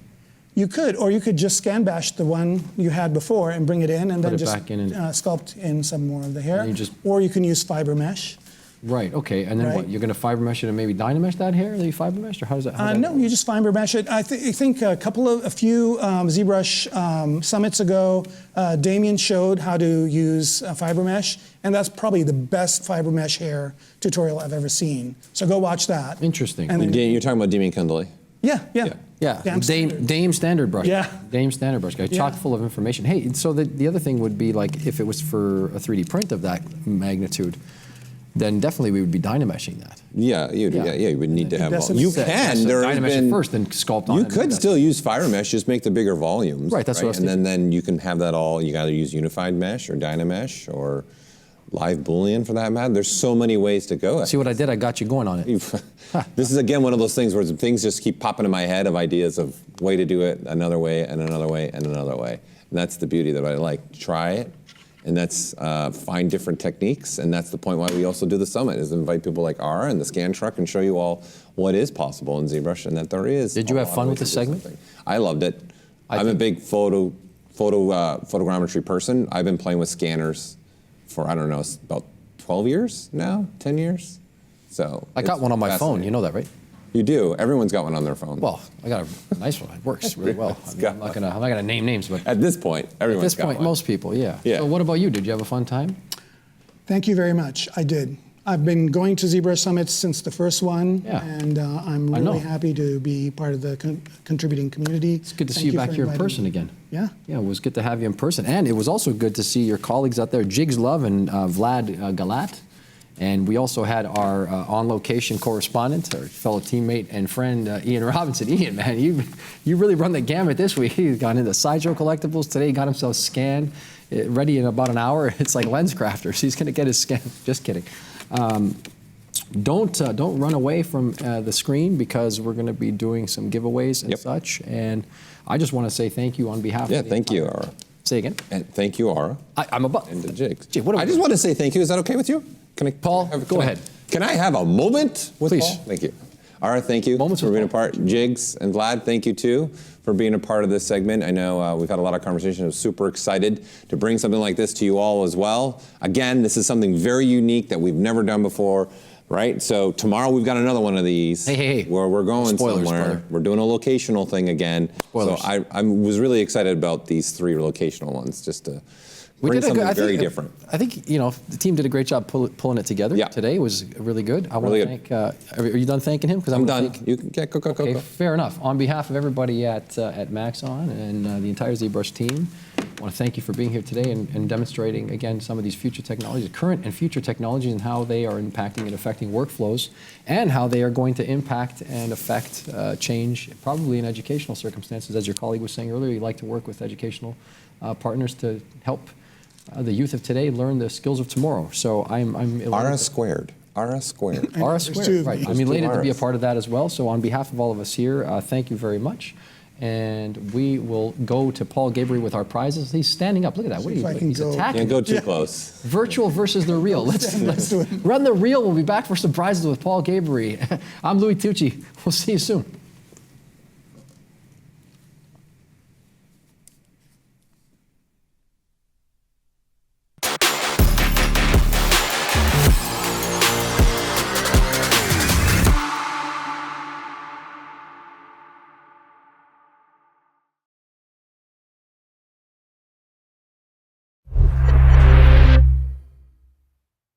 You could, or you could just scan bash the one you had before and bring it in and Put then it just back in and- sculpt in some more of the hair. And you just- Or you can use fiber mesh. Right, okay. And then Right. what? You're going to fiber mesh it and maybe dynamesh that hair that you fiber meshed? Or how does that No, you just fiber mesh it. I think a few ZBrush summits ago, Damien showed how to use fiber mesh, and that's probably the best fiber mesh hair tutorial I've ever seen. So go watch that. Interesting. And then, You're talking about Damian Kundalay. yeah. Yeah, Damn standard. Dame Standard Brush. Yeah. Dame Standard Brush guy, chock full of information. Hey, so the other thing would be like if it was for a 3D print of that magnitude, then definitely we would be dynameshing that. Yeah, you would need to have. That's You what I'm can. So There has dynamesh been. it first, then sculpt on You it. could still use fiber mesh, just make the bigger volumes. Right, that's what I was And then you can have that all. You got to use unified mesh or dynamesh or live Boolean for that matter. There's so many ways to go. See what I did? I got you going on it. This is again one of those things where things just keep popping in my head of ideas of way to do it, another way, and another way, and another way. And that's the beauty that I like. Try it, and that's find different techniques, and that's the point why we also do the summit is invite people like Ara and the Scan Truck and show you all what is possible in ZBrush and that there is. Did you a have lot fun of with the ways to do segment? something. I loved it. I I'm a think- big photogrammetry person. I've been playing with scanners for I don't know about 12 years now, 10 years. So I got it's one on my phone. fascinating. You know that, right? You do. Everyone's got one on their phone. Well, I got a nice one. It works really well. I mean, got I'm not gonna name names, but At this point, at everyone's this got point, one. most people, yeah. Yeah. So what about you? Did you have a fun time? Thank you very much. I did. I've been going to ZBrush summits since the first one, Yeah. and I'm I know. really happy to be part of the contributing community. It's good to see you back here in person again. Yeah. Yeah, it was good to have you in person. And it was also good to see your colleagues out there, Jigs Love and Vlad Galat. And we also had our on-location correspondent, our fellow teammate and friend, Ian Robinson. Ian, man, you really run the gamut this week. He's gone into Sideshow Collectibles today. He got himself scanned, ready in about an hour. It's like Lens Crafters. He's going to get his scan. Just kidding. Don't run away from the screen because we're going to be doing some giveaways and Yep. such. And I just want to say thank you on behalf Yeah, of the thank you, entire- Ara. Say again. And thank you, Ara. I'm above. And the Jigs. Gee, what are we I just doing? want to say thank you. Is that okay with you? Can I, Paul, go ahead. Can I have a moment with Please. Paul? Thank you. Ara, thank you Moments for with being Paul. a part. Jigs and Vlad, thank you too for being a part of this segment. I know we've had a lot of conversation. I'm super excited to bring something like this to you all as well. Again, this is something very unique that we've never done before. Right, so tomorrow we've got another one of these. Hey. Where we're going Spoilers, somewhere. brother. We're doing a locational thing again. Spoilers. So I was really excited about these 3 locational ones, just to bring something very different. I think the team did a great job pulling it together. Yeah. Today was really good. I want Really to good. thank. Are you done thanking him? Because I'm done. You can go. Okay, fair enough. On behalf of everybody at Maxon and the entire ZBrush team, I want to thank you for being here today and demonstrating, again, some of these future technologies, current and future technologies, and how they are impacting and affecting workflows, and how they are going to impact and affect change, probably in educational circumstances. As your colleague was saying earlier, you like to work with educational partners to help the youth of today learn the skills of tomorrow. So I'm Ara squared. Ara squared. R There's two squared, of right. me. I'm There's two elated to be a Rs. part of that as well. So on behalf of all of us here, thank you very much. And we will go to Paul Gabriel with our prizes. He's standing up. Look at that. What are if I you? can He's go- attacking. Can't go too close. Virtual versus the real. Let's do it. run the real. We'll be back for some prizes with Paul Gabriel. I'm Louis Tucci. We'll see you soon.